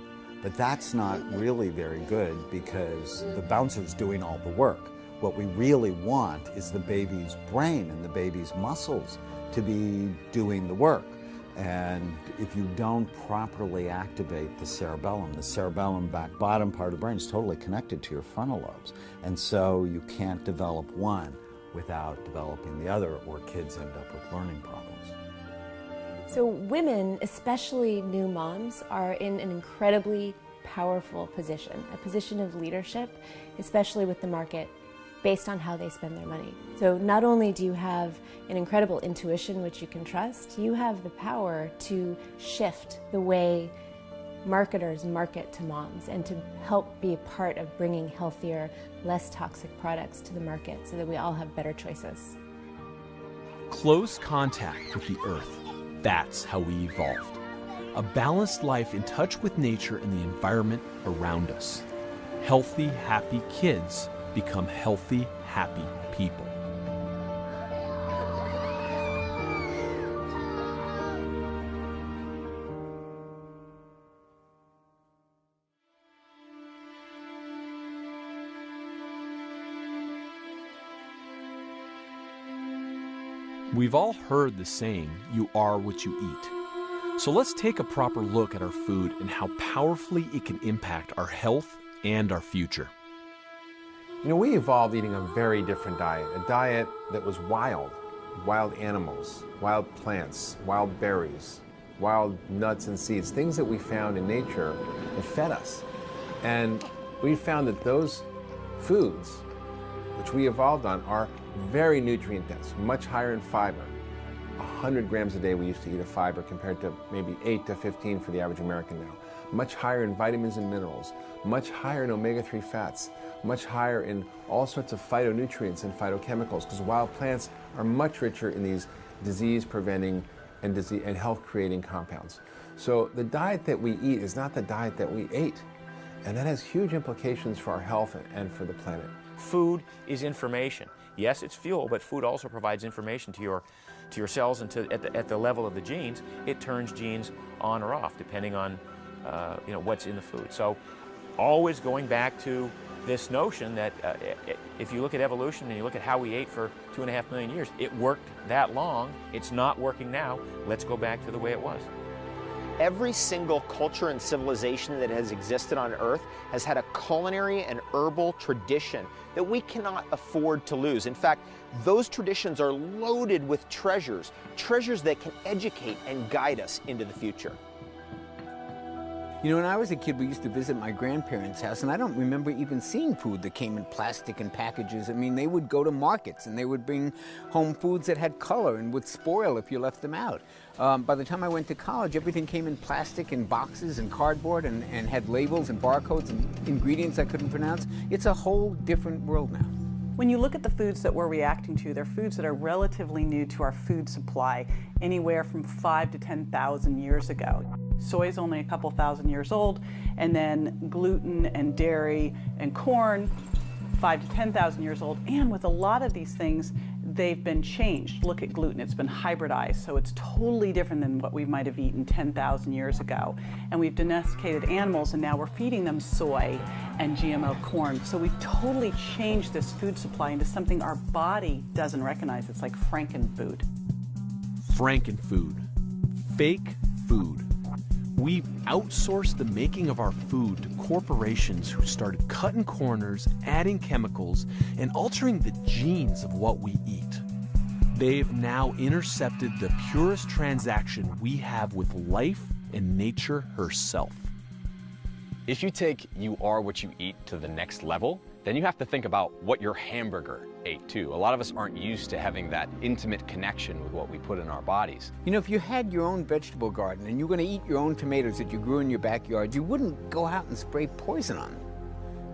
But that's not really very good because the bouncer's doing all the work. What we really want is the baby's brain and the baby's muscles to be doing the work. And if you don't properly activate the cerebellum back bottom part of the brain is totally connected to your frontal lobes. And so you can't develop one without developing the other, or kids end up with learning problems. So women, especially new moms, are in an incredibly powerful position, a position of leadership, especially with the market, based on how they spend their money. So not only do you have an incredible intuition which you can trust, you have the power to shift the way marketers market to moms and to help be a part of bringing healthier, less toxic products to the market so that we all have better choices. Close contact with the earth. That's how we evolved. A balanced life in touch with nature and the environment around us. Healthy, happy kids become healthy, happy people. We've all heard the saying, you are what you eat. So let's take a proper look at our food and how powerfully it can impact our health and our future. You know, we evolved eating a very different diet, a diet that was wild animals, wild plants, wild berries, wild nuts and seeds, things that we found in nature that fed us. And we found that those foods, which we evolved on, are very nutrient dense, much higher in fiber. 100 grams a day we used to eat of fiber compared to maybe 8 to 15 for the average American now. Much higher in vitamins and minerals, much higher in omega-3 fats, much higher in all sorts of phytonutrients and phytochemicals, because wild plants are much richer in these disease-preventing and health-creating compounds. So the diet that we eat is not the diet that we ate. And that has huge implications for our health and for the planet. Food is information. Yes, it's fuel, but food also provides information to your cells, and at the level of the genes, it turns genes on or off depending on what's in the food. So always going back to this notion that if you look at evolution and you look at how we ate for 2.5 million years, it worked that long. It's not working now. Let's go back to the way it was. Every single culture and civilization that has existed on Earth has had a culinary and herbal tradition that we cannot afford to lose. In fact, those traditions are loaded with treasures that can educate and guide us into the future. You know, when I was a kid, we used to visit my grandparents' house, and I don't remember even seeing food that came in plastic and packages. I mean, they would go to markets, and they would bring home foods that had color and would spoil if you left them out. By the time I went to college, everything came in plastic and boxes and cardboard and had labels and barcodes and ingredients I couldn't pronounce. It's a whole different world now. When you look at the foods that we're reacting to, they're foods that are relatively new to our food supply, anywhere from 5,000 to 10,000 years ago. Soy is only a couple thousand years old, and then gluten and dairy and corn, 5,000 to 10,000 years old. And with a lot of these things, they've been changed. Look at gluten, it's been hybridized, so it's totally different than what we might have eaten 10,000 years ago. And we've domesticated animals, and now we're feeding them soy and GMO corn. So we've totally changed this food supply into something our body doesn't recognize. It's like frankenfood. Frankenfood. Fake food. We've outsourced the making of our food to corporations who started cutting corners, adding chemicals, and altering the genes of what we eat. They've now intercepted the purest transaction we have with life and nature herself. If you take "you are what you eat" to the next level, then you have to think about what your hamburger ate too. A lot of us aren't used to having that intimate connection with what we put in our bodies. You know, if you had your own vegetable garden and you're going to eat your own tomatoes that you grew in your backyard, you wouldn't go out and spray poison on them.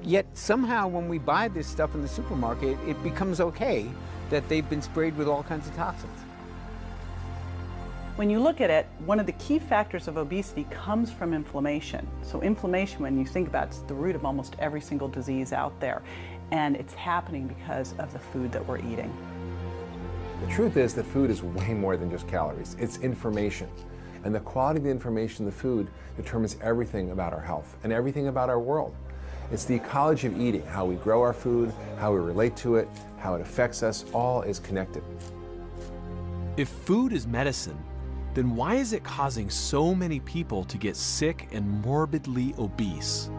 Yet somehow when we buy this stuff in the supermarket, it becomes okay that they've been sprayed with all kinds of toxins. When you look at it, one of the key factors of obesity comes from inflammation. So inflammation, when you think about it, is the root of almost every single disease out there. And it's happening because of the food that we're eating. The truth is that food is way more than just calories. It's information. And the quality of the information in the food determines everything about our health and everything about our world. It's the ecology of eating, how we grow our food, how we relate to it, how it affects us, all is connected. If food is medicine, then why is it causing so many people to get sick and morbidly obese?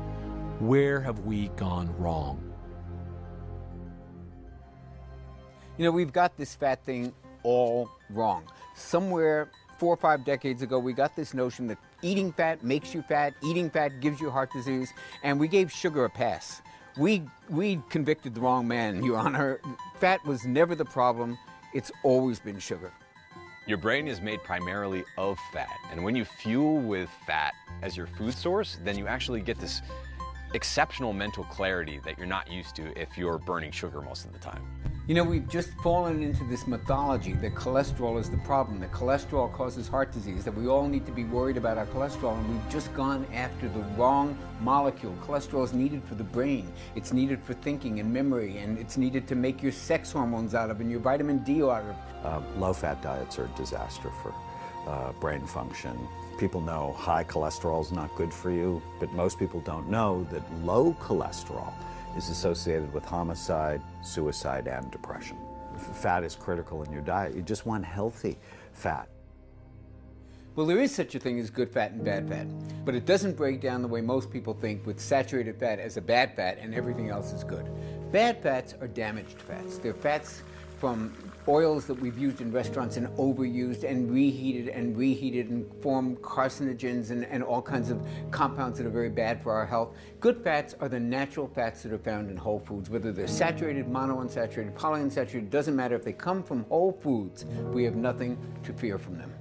Where have we gone wrong? You know, we've got this fat thing all wrong. Somewhere 4 or 5 decades ago, we got this notion that eating fat makes you fat, eating fat gives you heart disease, and we gave sugar a pass. We convicted the wrong man, Your Honor. Fat was never the problem. It's always been sugar. Your brain is made primarily of fat, and when you fuel with fat as your food source, then you actually get this exceptional mental clarity that you're not used to if you're burning sugar most of the time. You know, we've just fallen into this mythology that cholesterol is the problem, that cholesterol causes heart disease, that we all need to be worried about our cholesterol, and we've just gone after the wrong molecule. Cholesterol is needed for the brain. It's needed for thinking and memory, and it's needed to make your sex hormones out of and your vitamin D out of. Low-fat diets are a disaster for brain function. People know high cholesterol is not good for you, but most people don't know that low cholesterol is associated with homicide, suicide, and depression. Fat is critical in your diet. You just want healthy fat. Well, there is such a thing as good fat and bad fat, but it doesn't break down the way most people think with saturated fat as a bad fat and everything else is good. Bad fats are damaged fats. They're fats from oils that we've used in restaurants and overused and reheated and form carcinogens and all kinds of compounds that are very bad for our health. Good fats are the natural fats that are found in whole foods, whether they're saturated, monounsaturated, polyunsaturated, doesn't matter. If they come from whole foods, we have nothing to fear from them.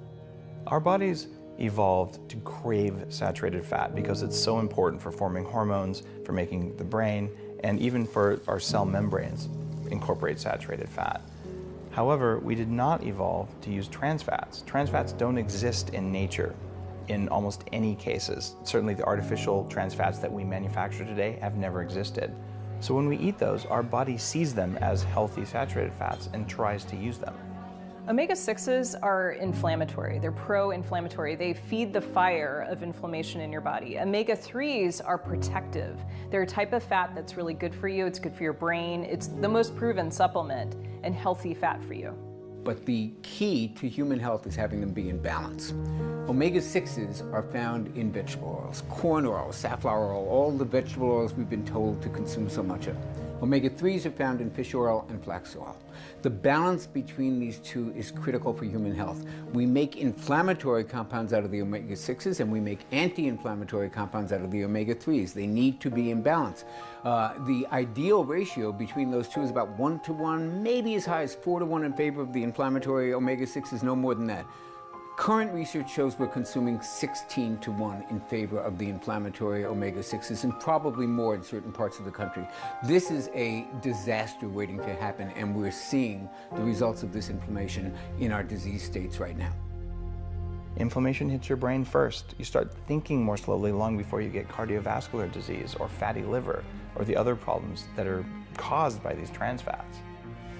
Our bodies evolved to crave saturated fat because it's so important for forming hormones, for making the brain, and even for our cell membranes incorporate saturated fat. However, we did not evolve to use trans fats. Trans fats don't exist in nature in almost any cases. Certainly the artificial trans fats that we manufacture today have never existed. So when we eat those, our body sees them as healthy saturated fats and tries to use them. Omega-6s are inflammatory. They're pro-inflammatory. They feed the fire of inflammation in your body. Omega-3s are protective. They're a type of fat that's really good for you. It's good for your brain. It's the most proven supplement and healthy fat for you. But the key to human health is having them be in balance. Omega-6s are found in vegetable oils, corn oil, safflower oil, all the vegetable oils we've been told to consume so much of. Omega-3s are found in fish oil and flax oil. The balance between these two is critical for human health. We make inflammatory compounds out of the omega-6s and we make anti-inflammatory compounds out of the omega-3s. They need to be in balance. The ideal ratio between those two is about 1-to-1, maybe as high as 4-to-1 in favor of the inflammatory omega-6s, no more than that. Current research shows we're consuming 16-to-1 in favor of the inflammatory omega-6s and probably more in certain parts of the country. This is a disaster waiting to happen, and we're seeing the results of this inflammation in our disease states right now. Inflammation hits your brain first. You start thinking more slowly long before you get cardiovascular disease or fatty liver or the other problems that are caused by these trans fats.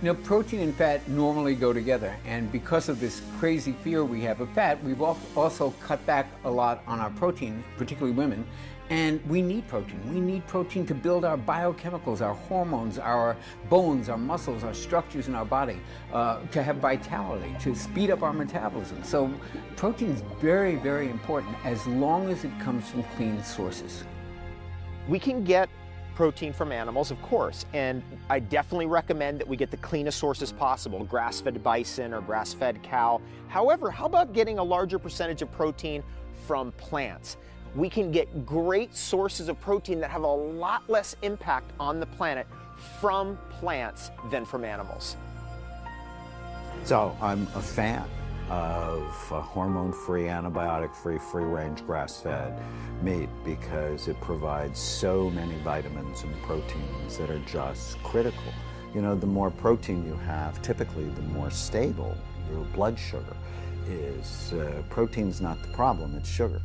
You know, protein and fat normally go together, and because of this crazy fear we have of fat, we've also cut back a lot on our protein, particularly women, and we need protein. We need protein to build our biochemicals, our hormones, our bones, our muscles, our structures in our body, to have vitality, to speed up our metabolism. So protein is very, very important as long as it comes from clean sources. We can get protein from animals, of course, and I definitely recommend that we get the cleanest sources possible, grass-fed bison or grass-fed cow. However, how about getting a larger percentage of protein from plants? We can get great sources of protein that have a lot less impact on the planet from plants than from animals. So I'm a fan of hormone-free, antibiotic-free, free-range grass-fed meat because it provides so many vitamins and proteins that are just critical. You know, the more protein you have, typically the more stable your blood sugar is. Protein's not the problem, it's sugar.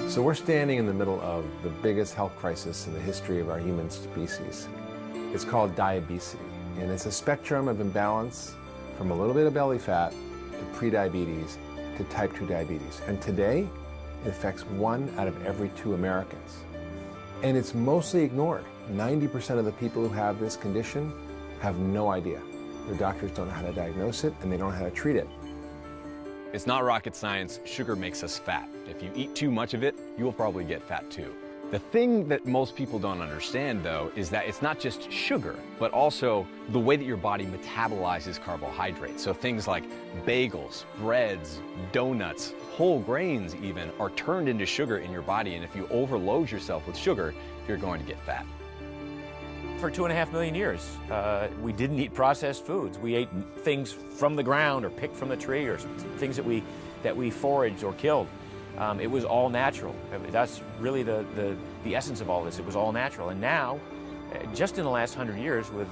So we're standing in the middle of the biggest health crisis in the history of our human species. It's called diabetes, and it's a spectrum of imbalance from a little bit of belly fat to prediabetes to type 2 diabetes. And today, it affects 1 out of every 2 Americans. And it's mostly ignored. 90% of the people who have this condition have no idea. Their doctors don't know how to diagnose it, and they don't know how to treat it. It's not rocket science. Sugar makes us fat. If you eat too much of it, you will probably get fat too. The thing that most people don't understand, though, is that it's not just sugar, but also the way that your body metabolizes carbohydrates. So things like bagels, breads, donuts, whole grains even, are turned into sugar in your body, and if you overload yourself with sugar, you're going to get fat. For 2.5 million years, we didn't eat processed foods. We ate things from the ground or picked from the tree or things that we foraged or killed. It was all natural. That's really the essence of all this. It was all natural. And now, just in the last 100 years, with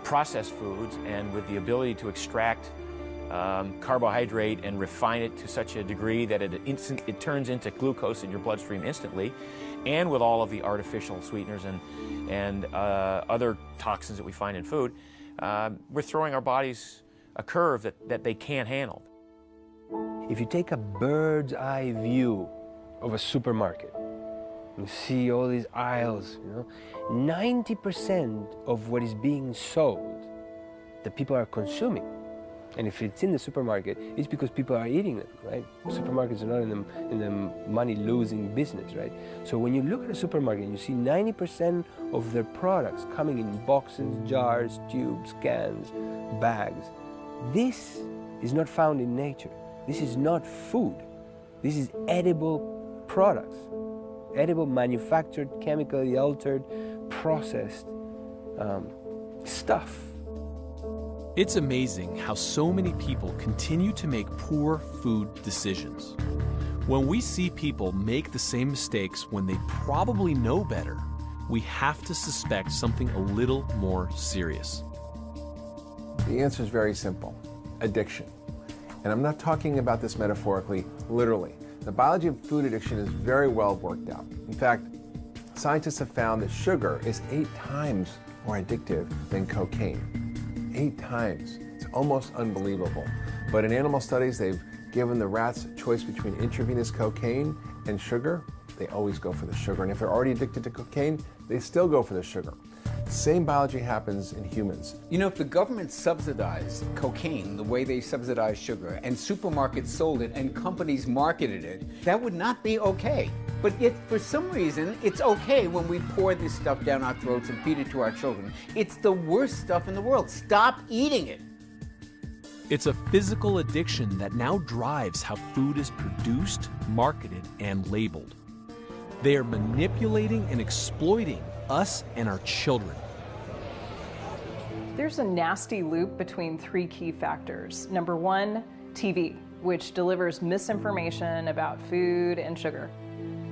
processed foods and with the ability to extract carbohydrate and refine it to such a degree that it turns into glucose in your bloodstream instantly, and with all of the artificial sweeteners and other toxins that we find in food, we're throwing our bodies a curve that they can't handle. If you take a bird's eye view of a supermarket, you see all these aisles, 90% of what is being sold that people are consuming. And if it's in the supermarket, it's because people are eating them, right? Supermarkets are not in the money-losing business, right? So when you look at a supermarket, you see 90% of their products coming in boxes, jars, tubes, cans, bags. This is not found in nature. This is not food. This is edible products, edible, manufactured, chemically altered, processed stuff. It's amazing how so many people continue to make poor food decisions. When we see people make the same mistakes when they probably know better, we have to suspect something a little more serious. The answer is very simple: addiction. And I'm not talking about this metaphorically, literally. The biology of food addiction is very well worked out. In fact, scientists have found that sugar is 8 times more addictive than cocaine. 8 times. It's almost unbelievable. But in animal studies, they've given the rats a choice between intravenous cocaine and sugar. They always go for the sugar. And if they're already addicted to cocaine, they still go for the sugar. Same biology happens in humans. You know, if the government subsidized cocaine the way they subsidize sugar, and supermarkets sold it and companies marketed it, that would not be okay. But yet, for some reason, it's okay when we pour this stuff down our throats and feed it to our children. It's the worst stuff in the world. Stop eating it. It's a physical addiction that now drives how food is produced, marketed, and labeled. They are manipulating and exploiting us and our children. There's a nasty loop between 3 key factors. Number 1, TV, which delivers misinformation about food and sugar.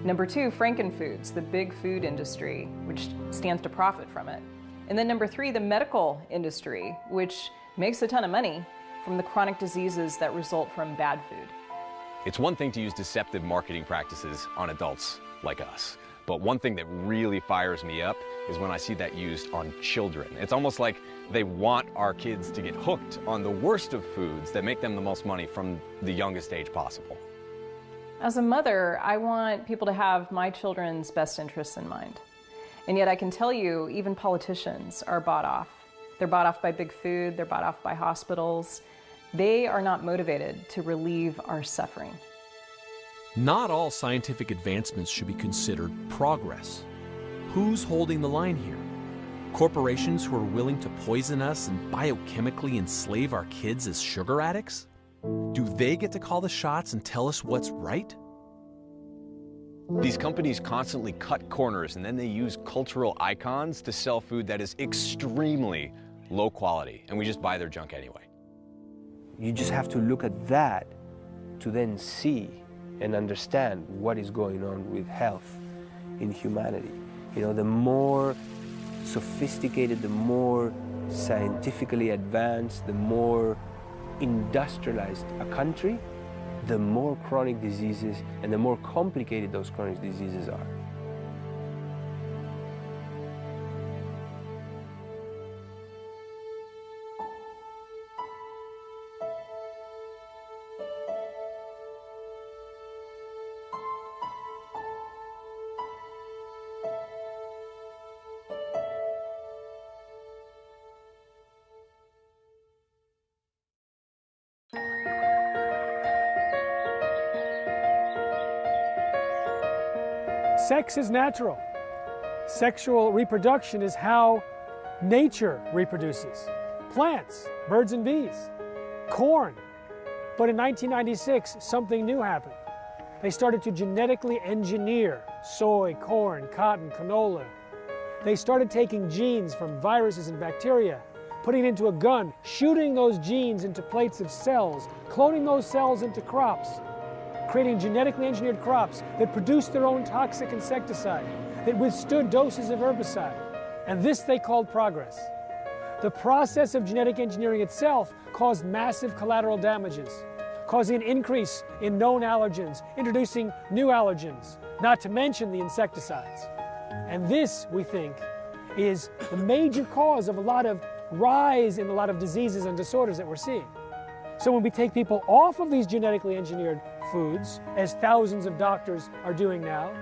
Number 2, Frankenfoods, the big food industry, which stands to profit from it. And then number 3, the medical industry, which makes a ton of money from the chronic diseases that result from bad food. It's one thing to use deceptive marketing practices on adults like us, but one thing that really fires me up is when I see that used on children. It's almost like they want our kids to get hooked on the worst of foods that make them the most money from the youngest age possible. As a mother, I want people to have my children's best interests in mind. And yet I can tell you, even politicians are bought off. They're bought off by big food, they're bought off by hospitals. They are not motivated to relieve our suffering. Not all scientific advancements should be considered progress. Who's holding the line here? Corporations who are willing to poison us and biochemically enslave our kids as sugar addicts? Do they get to call the shots and tell us what's right? These companies constantly cut corners, and then they use cultural icons to sell food that is extremely low quality, and we just buy their junk anyway. You just have to look at that to then see and understand what is going on with health in humanity. You know, the more sophisticated, the more scientifically advanced, the more industrialized a country, the more chronic diseases and the more complicated those chronic diseases are. Sex is natural. Sexual reproduction is how nature reproduces. Plants, birds and bees, corn. But in 1996, something new happened. They started to genetically engineer soy, corn, cotton, canola. They started taking genes from viruses and bacteria, putting it into a gun, shooting those genes into plates of cells, cloning those cells into crops, creating genetically engineered crops that produced their own toxic insecticide, that withstood doses of herbicide. And this they called progress. The process of genetic engineering itself caused massive collateral damages, causing an increase in known allergens, introducing new allergens, not to mention the insecticides. And this, we think, is the major cause of a lot of rise in a lot of diseases and disorders that we're seeing. So when we take people off of these genetically engineered foods, as thousands of doctors are doing now,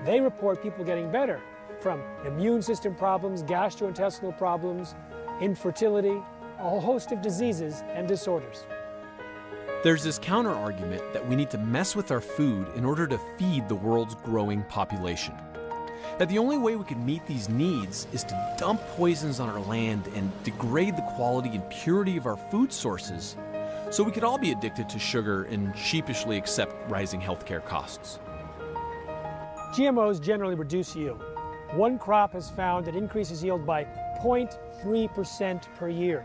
they report people getting better from immune system problems, gastrointestinal problems, infertility, a whole host of diseases and disorders. There's this counter-argument that we need to mess with our food in order to feed the world's growing population. That the only way we can meet these needs is to dump poisons on our land and degrade the quality and purity of our food sources so we could all be addicted to sugar and sheepishly accept rising healthcare costs. GMOs generally reduce yield. One crop has found it increases yield by 0.3% per year.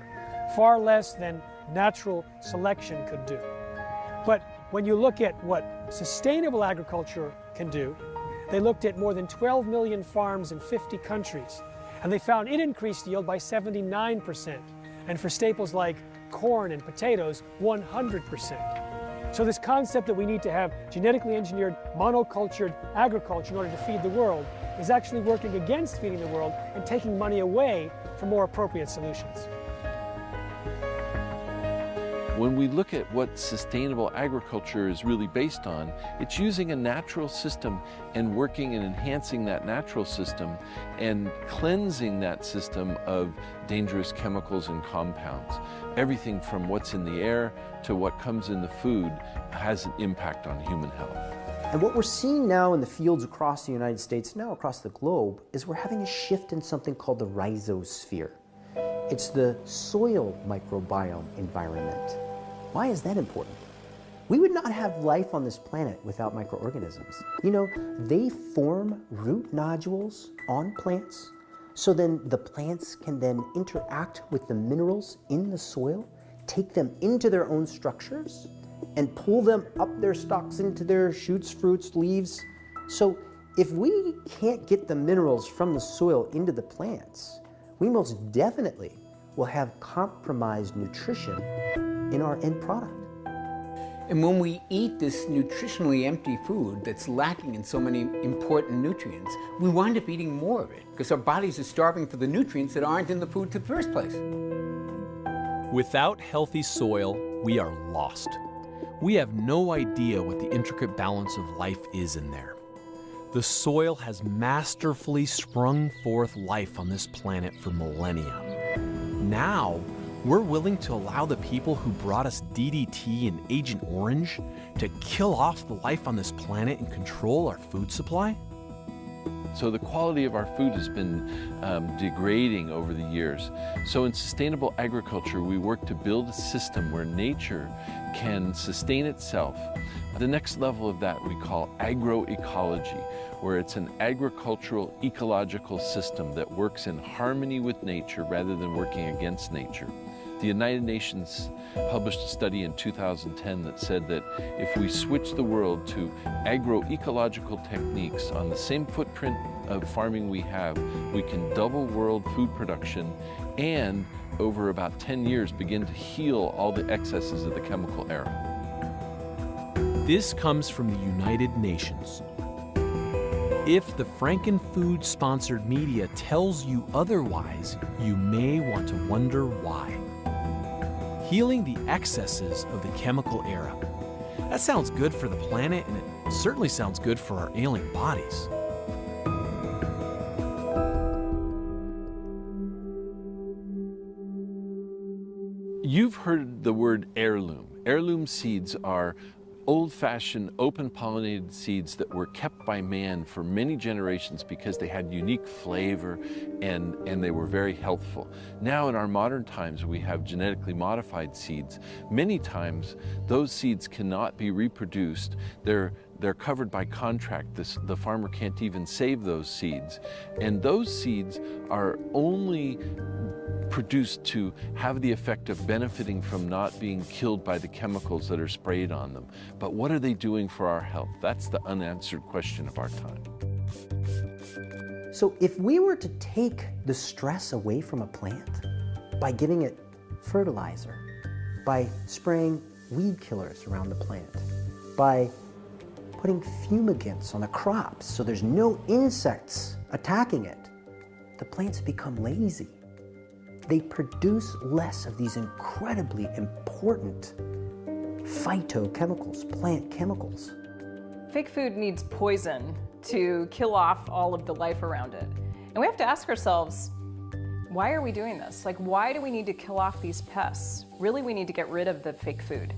far less than natural selection could do. But when you look at what sustainable agriculture can do, they looked at more than 12 million farms in 50 countries, and they found it increased yield by 79%, and for staples like corn and potatoes, 100%. So this concept that we need to have genetically engineered monocultured agriculture in order to feed the world is actually working against feeding the world and taking money away from more appropriate solutions. When we look at what sustainable agriculture is really based on, it's using a natural system and working and enhancing that natural system and cleansing that system of dangerous chemicals and compounds. Everything from what's in the air to what comes in the food has an impact on human health. And what we're seeing now in the fields across the United States, now across the globe, is we're having a shift in something called the rhizosphere. It's the soil microbiome environment. Why is that important? We would not have life on this planet without microorganisms. You know, they form root nodules on plants, so then the plants can then interact with the minerals in the soil, take them into their own structures, and pull them up their stalks into their shoots, fruits, leaves. So if we can't get the minerals from the soil into the plants, we most definitely will have compromised nutrition in our end product. And when we eat this nutritionally empty food that's lacking in so many important nutrients, we wind up eating more of it because our bodies are starving for the nutrients that aren't in the food in the first place. Without healthy soil, we are lost. We have no idea what the intricate balance of life is in there. The soil has masterfully sprung forth life on this planet for millennia. Now, we're willing to allow the people who brought us DDT and Agent Orange to kill off the life on this planet and control our food supply? So the quality of our food has been degrading over the years. So in sustainable agriculture, we work to build a system where nature can sustain itself. The next level of that we call agroecology, where it's an agricultural ecological system that works in harmony with nature rather than working against nature. The United Nations published a study in 2010 that said that if we switch the world to agroecological techniques on the same footprint of farming we have, we can double world food production and over about 10 years begin to heal all the excesses of the chemical era. This comes from the United Nations. If the Frankenfood-sponsored media tells you otherwise, you may want to wonder why. Healing the excesses of the chemical era. That sounds good for the planet, and it certainly sounds good for our ailing bodies. You've heard the word heirloom. Heirloom seeds are old-fashioned, open-pollinated seeds that were kept by man for many generations because they had unique flavor and they were very healthful. Now in our modern times we have genetically modified seeds. Many times those seeds cannot be reproduced. They're covered by contract. The farmer can't even save those seeds. And those seeds are only produced to have the effect of benefiting from not being killed by the chemicals that are sprayed on them. But what are they doing for our health? That's the unanswered question of our time. So if we were to take the stress away from a plant by giving it fertilizer, by spraying weed killers around the plant, by putting fumigants on the crops so there's no insects attacking it, the plants become lazy. They produce less of these incredibly important phytochemicals, plant chemicals. Fake food needs poison to kill off all of the life around it. And we have to ask ourselves, why are we doing this? Like, why do we need to kill off these pests? Really, we need to get rid of the fake food.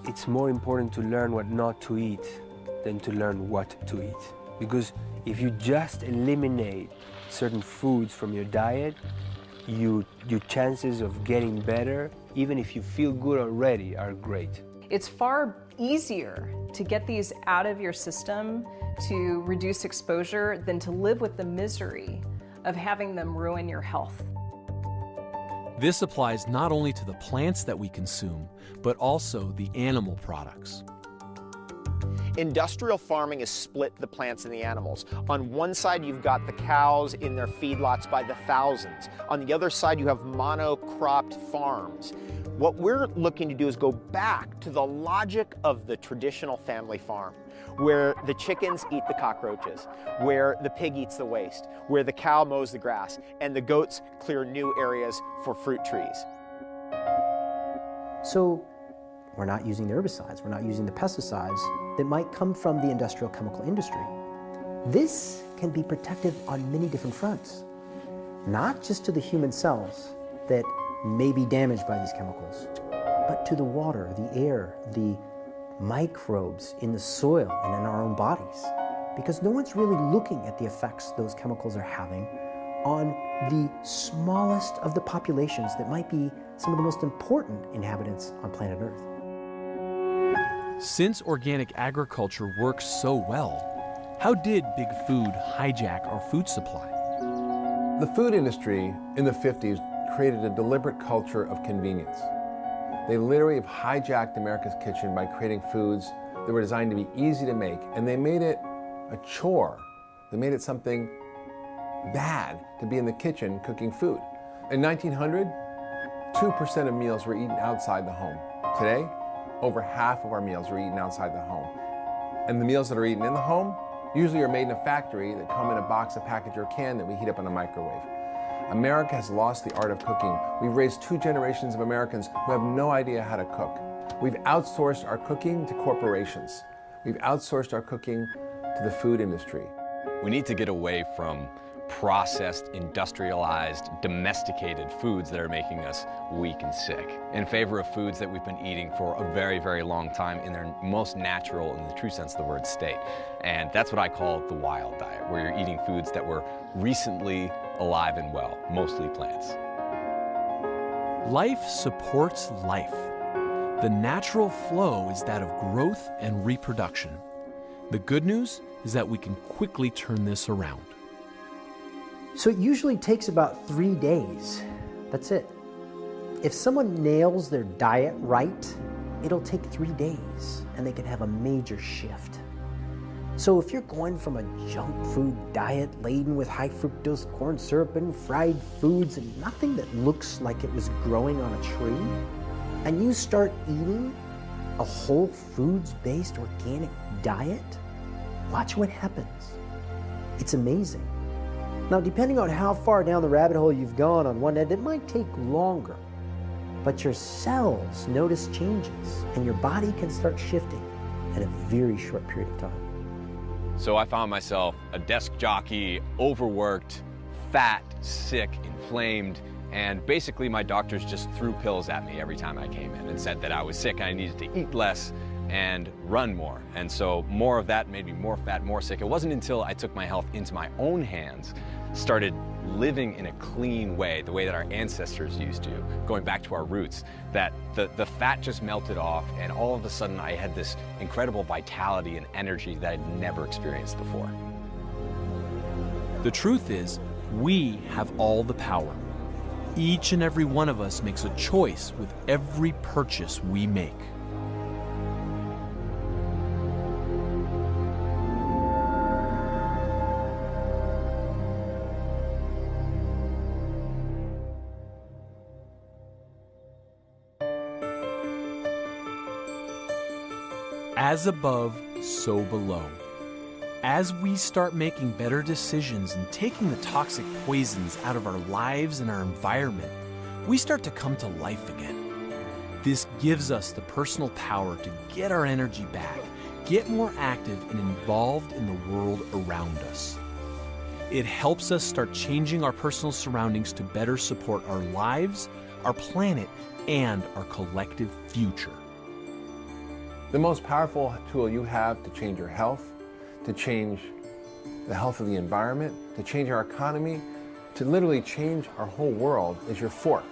It's more important to learn what not to eat than to learn what to eat. Because if you just eliminate certain foods from your diet, your chances of getting better, even if you feel good already, are great. It's far easier to get these out of your system to reduce exposure than to live with the misery of having them ruin your health. This applies not only to the plants that we consume, but also the animal products. Industrial farming has split the plants and the animals. On one side, you've got the cows in their feedlots by the thousands. On the other side, you have monocropped farms. What we're looking to do is go back to the logic of the traditional family farm, where the chickens eat the cockroaches, where the pig eats the waste, where the cow mows the grass, and the goats clear new areas for fruit trees. So we're not using the herbicides, we're not using the pesticides that might come from the industrial chemical industry. This can be protective on many different fronts, not just to the human cells that may be damaged by these chemicals, but to the water, the air, the microbes in the soil and in our own bodies, because no one's really looking at the effects those chemicals are having on the smallest of the populations that might be some of the most important inhabitants on planet Earth. Since organic agriculture works so well, how did big food hijack our food supply? The food industry in the 50s created a deliberate culture of convenience. They literally have hijacked America's kitchen by creating foods that were designed to be easy to make, and they made it a chore. They made it something bad to be in the kitchen cooking food. In 1900, 2% of meals were eaten outside the home. Today, over half of our meals are eaten outside the home. And the meals that are eaten in the home usually are made in a factory that come in a box, a package, or a can that we heat up in a microwave. America has lost the art of cooking. We've raised 2 generations of Americans who have no idea how to cook. We've outsourced our cooking to corporations. We've outsourced our cooking to the food industry. We need to get away from processed, industrialized, domesticated foods that are making us weak and sick, in favor of foods that we've been eating for a very, very long time in their most natural, in the true sense of the word, state. And that's what I call the wild diet, where you're eating foods that were recently alive and well, mostly plants. Life supports life. The natural flow is that of growth and reproduction. The good news is that we can quickly turn this around. So it usually takes about 3 days. That's it. If someone nails their diet right, it'll take 3 days and they can have a major shift. So if you're going from a junk food diet laden with high fructose corn syrup and fried foods and nothing that looks like it was growing on a tree, and you start eating a whole foods-based organic diet, watch what happens. It's amazing. Now, depending on how far down the rabbit hole you've gone on one end, it might take longer, but your cells notice changes and your body can start shifting in a very short period of time. So I found myself a desk jockey, overworked, fat, sick, inflamed, and basically my doctors just threw pills at me every time I came in and said that I was sick and I needed to eat less and run more. And so more of that made me more fat, more sick. It wasn't until I took my health into my own hands, started living in a clean way, the way that our ancestors used to, going back to our roots, that the fat just melted off, and all of a sudden I had this incredible vitality and energy that I'd never experienced before. The truth is, we have all the power. Each and every one of us makes a choice with every purchase we make. As above, so below. As we start making better decisions and taking the toxic poisons out of our lives and our environment, we start to come to life again. This gives us the personal power to get our energy back, get more active and involved in the world around us. It helps us start changing our personal surroundings to better support our lives, our planet, and our collective future. The most powerful tool you have to change your health, to change the health of the environment, to change our economy, to literally change our whole world is your fork.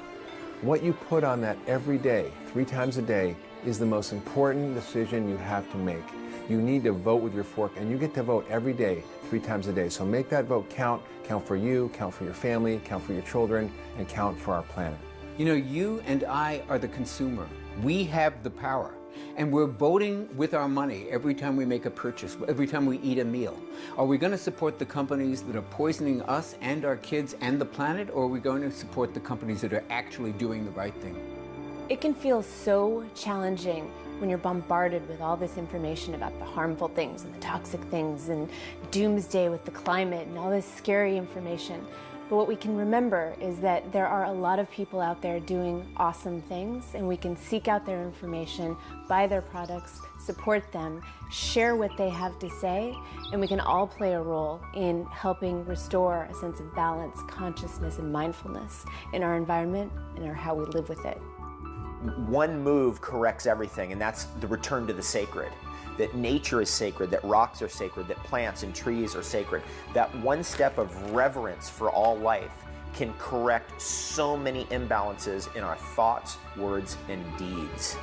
What you put on that every day, 3 times a day, is the most important decision you have to make. You need to vote with your fork, and you get to vote every day, 3 times a day. So make that vote count. Count for you, count for your family, count for your children, and count for our planet. You know, you and I are the consumer. We have the power. And we're voting with our money every time we make a purchase, every time we eat a meal. Are we going to support the companies that are poisoning us and our kids and the planet, or are we going to support the companies that are actually doing the right thing? It can feel so challenging when you're bombarded with all this information about the harmful things and the toxic things and doomsday with the climate and all this scary information. But what we can remember is that there are a lot of people out there doing awesome things, and we can seek out their information, buy their products, support them, share what they have to say, and we can all play a role in helping restore a sense of balance, consciousness, and mindfulness in our environment and how we live with it. One move corrects everything, and that's the return to the sacred. That nature is sacred, that rocks are sacred, that plants and trees are sacred. That one step of reverence for all life can correct so many imbalances in our thoughts, words, and deeds.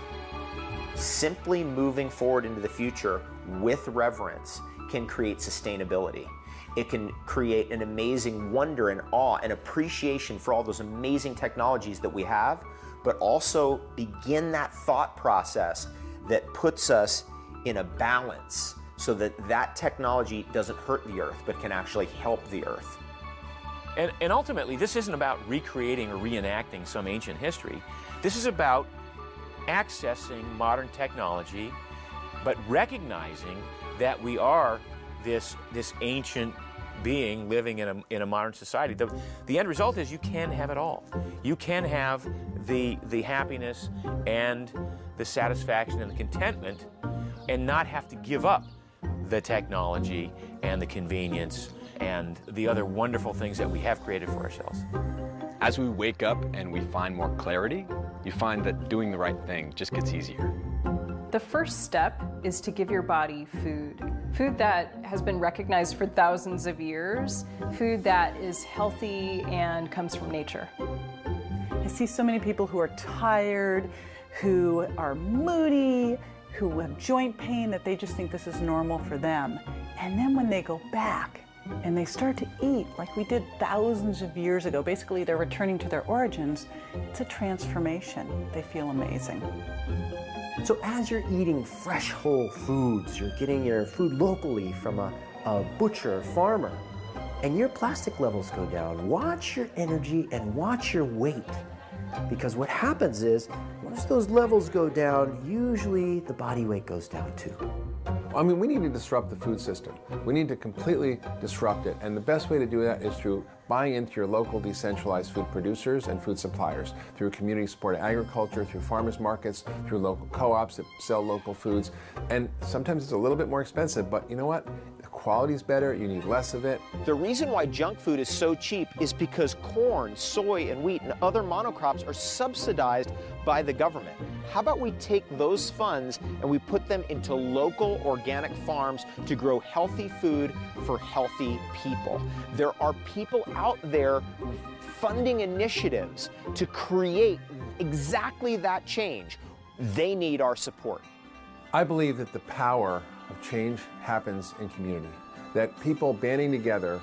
Simply moving forward into the future with reverence can create sustainability. It can create an amazing wonder and awe and appreciation for all those amazing technologies that we have, but also begin that thought process that puts us in a balance so that that technology doesn't hurt the earth but can actually help the earth. And ultimately, this isn't about recreating or reenacting some ancient history. This is about accessing modern technology, but recognizing that we are this ancient being living in a modern society. The end result is you can have it all. You can have the happiness and the satisfaction and the contentment and not have to give up the technology and the convenience and the other wonderful things that we have created for ourselves. As we wake up and we find more clarity, you find that doing the right thing just gets easier. The first step is to give your body food. Food that has been recognized for thousands of years, food that is healthy and comes from nature. I see so many people who are tired, who are moody, who have joint pain, that they just think this is normal for them. And then when they go back and they start to eat like we did thousands of years ago, basically they're returning to their origins, it's a transformation. They feel amazing. So as you're eating fresh whole foods, you're getting your food locally from a butcher, farmer, and your plastic levels go down, watch your energy and watch your weight. Because what happens is, once those levels go down, usually the body weight goes down too. I mean, we need to disrupt the food system. We need to completely disrupt it. And the best way to do that is through buying into your local decentralized food producers and food suppliers, through community-supported agriculture, through farmers markets, through local co-ops that sell local foods. And sometimes it's a little bit more expensive, but you know what? The quality's better, you need less of it. The reason why junk food is so cheap is because corn, soy, and wheat and other monocrops are subsidized by the government. How about we take those funds and we put them into local organic farms to grow healthy food for healthy people? There are people out there funding initiatives to create exactly that change. They need our support. I believe that the power of change happens in community, that people banding together,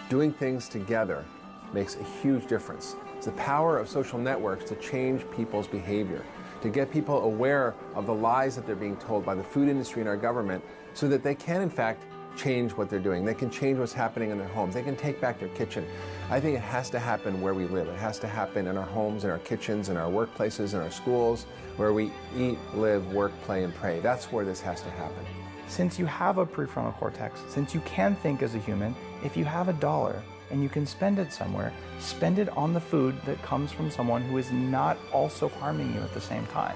doing things together makes a huge difference. It's the power of social networks to change people's behavior, to get people aware of the lies that they're being told by the food industry and our government so that they can, in fact, change what they're doing. They can change what's happening in their homes. They can take back their kitchen. I think it has to happen where we live. It has to happen in our homes, in our kitchens, in our workplaces, in our schools, where we eat, live, work, play, and pray. That's where this has to happen. Since you have a prefrontal cortex, since you can think as a human, if you have $1 and you can spend it somewhere, spend it on the food that comes from someone who is not also harming you at the same time.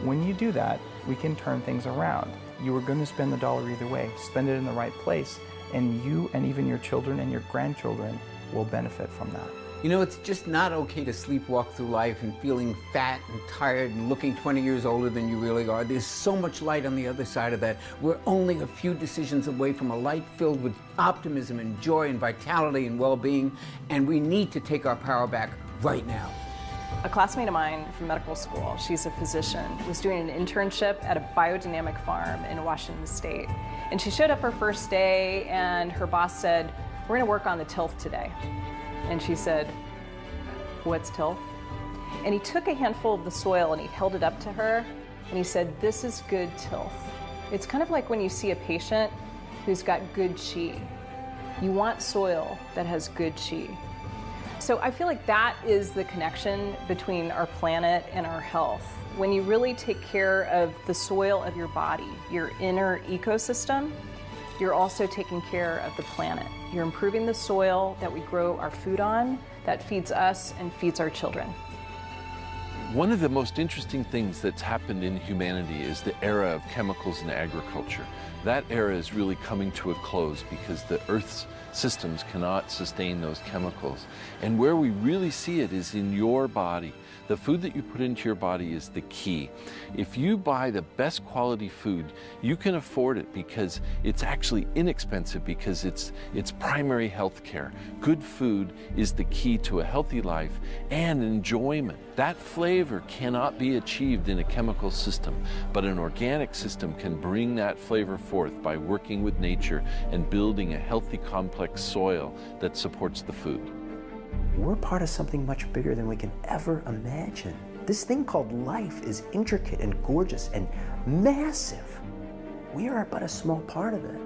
When you do that, we can turn things around. You are going to spend the dollar either way. Spend it in the right place, and you and even your children and your grandchildren will benefit from that. You know, it's just not okay to sleepwalk through life and feeling fat and tired and looking 20 years older than you really are. There's so much light on the other side of that. We're only a few decisions away from a life filled with optimism and joy and vitality and well-being, and we need to take our power back right now. A classmate of mine from medical school, she's a physician, was doing an internship at a biodynamic farm in Washington State. And she showed up her first day and her boss said, "We're gonna work on the tilth today." And she said, "What's tilth?" And he took a handful of the soil and he held it up to her and he said, "This is good tilth." It's kind of like when you see a patient who's got good qi. You want soil that has good qi. So I feel like that is the connection between our planet and our health. When you really take care of the soil of your body, your inner ecosystem, you're also taking care of the planet. You're improving the soil that we grow our food on, that feeds us and feeds our children. One of the most interesting things that's happened in humanity is the era of chemicals and agriculture. That era is really coming to a close because the Earth's systems cannot sustain those chemicals. And where we really see it is in your body. The food that you put into your body is the key. If you buy the best quality food, you can afford it because it's actually inexpensive because it's primary health care. Good food is the key to a healthy life and enjoyment. That flavor cannot be achieved in a chemical system, but an organic system can bring that flavor forth by working with nature and building a healthy, complex soil that supports the food. We're part of something much bigger than we can ever imagine. This thing called life is intricate and gorgeous and massive. We are but a small part of it,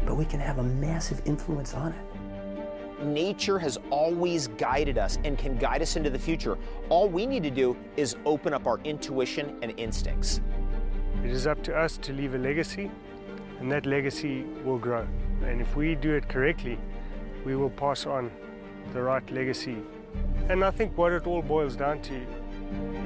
but we can have a massive influence on it. Nature has always guided us and can guide us into the future. All we need to do is open up our intuition and instincts. It is up to us to leave a legacy, and that legacy will grow. And if we do it correctly, we will pass on the right legacy. And I think what it all boils down to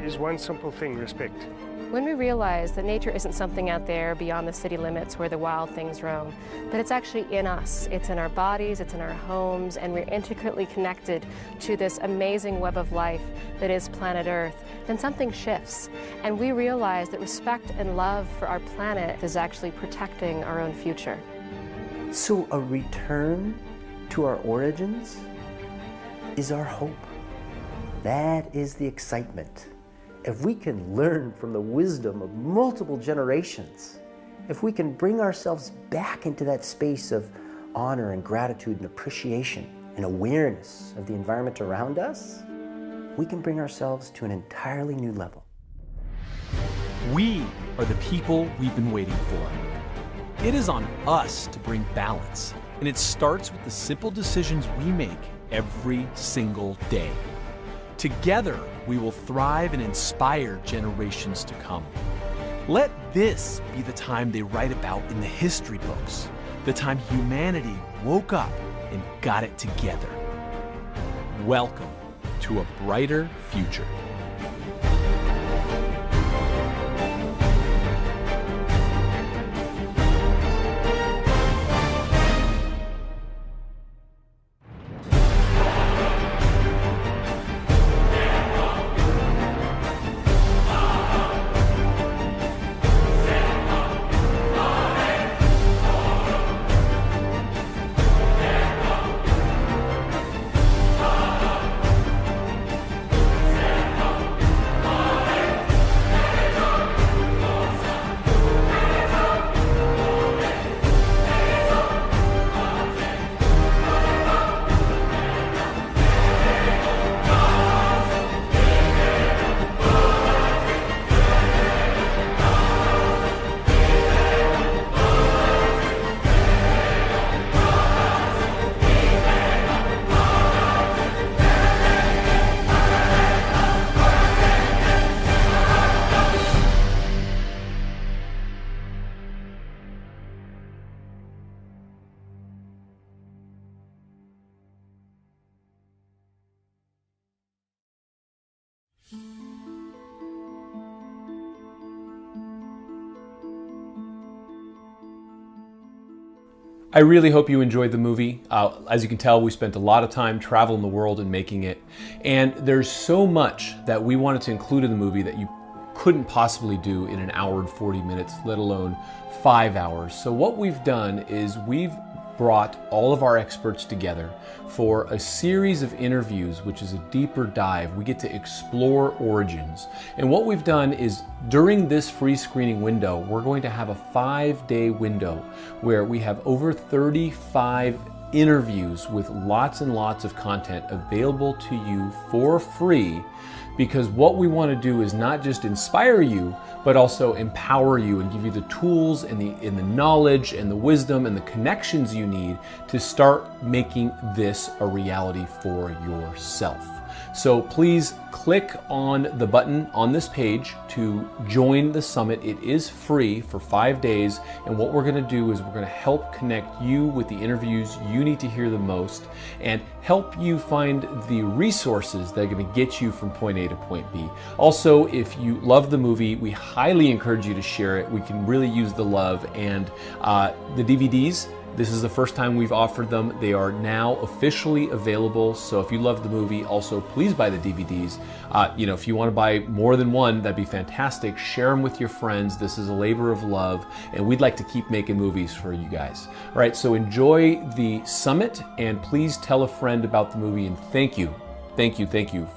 is one simple thing: respect. When we realize that nature isn't something out there beyond the city limits where the wild things roam, but it's actually in us, it's in our bodies, it's in our homes, and we're intricately connected to this amazing web of life that is planet Earth, then something shifts. And we realize that respect and love for our planet is actually protecting our own future. So a return to our origins is our hope. That is the excitement. If we can learn from the wisdom of multiple generations, if we can bring ourselves back into that space of honor and gratitude and appreciation and awareness of the environment around us, we can bring ourselves to an entirely new level. We are the people we've been waiting for. It is on us to bring balance, and it starts with the simple decisions we make every single day. Together, we will thrive and inspire generations to come. Let this be the time they write about in the history books, the time humanity woke up and got it together. Welcome to a brighter future. I really hope you enjoyed the movie. As you can tell, we spent a lot of time traveling the world and making it. And there's so much that we wanted to include in the movie that you couldn't possibly do in an hour and 40 minutes, let alone 5 hours. So what we've done is we've brought all of our experts together for a series of interviews, which is a deeper dive. We get to explore origins. And what we've done is during this free screening window, we're going to have a 5-day window where we have over 35 interviews with lots and lots of content available to you for free because what we want to do is not just inspire you, but also empower you and give you the tools and the knowledge and the wisdom and the connections you need to start making this a reality for yourself. So please click on the button on this page to join the summit. It is free for 5 days, and what we're going to do is we're going to help connect you with the interviews you need to hear the most and help you find the resources that are going to get you from point A to point B. Also, if you love the movie, we highly encourage you to share it. We can really use the love, and the DVDs, this is the first time we've offered them. They are now officially available. So if you love the movie, also please buy the DVDs. If you want to buy more than one, that'd be fantastic. Share them with your friends. This is a labor of love, and we'd like to keep making movies for you guys. All right, so enjoy the summit, and please tell a friend about the movie, and thank you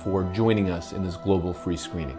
for joining us in this global free screening.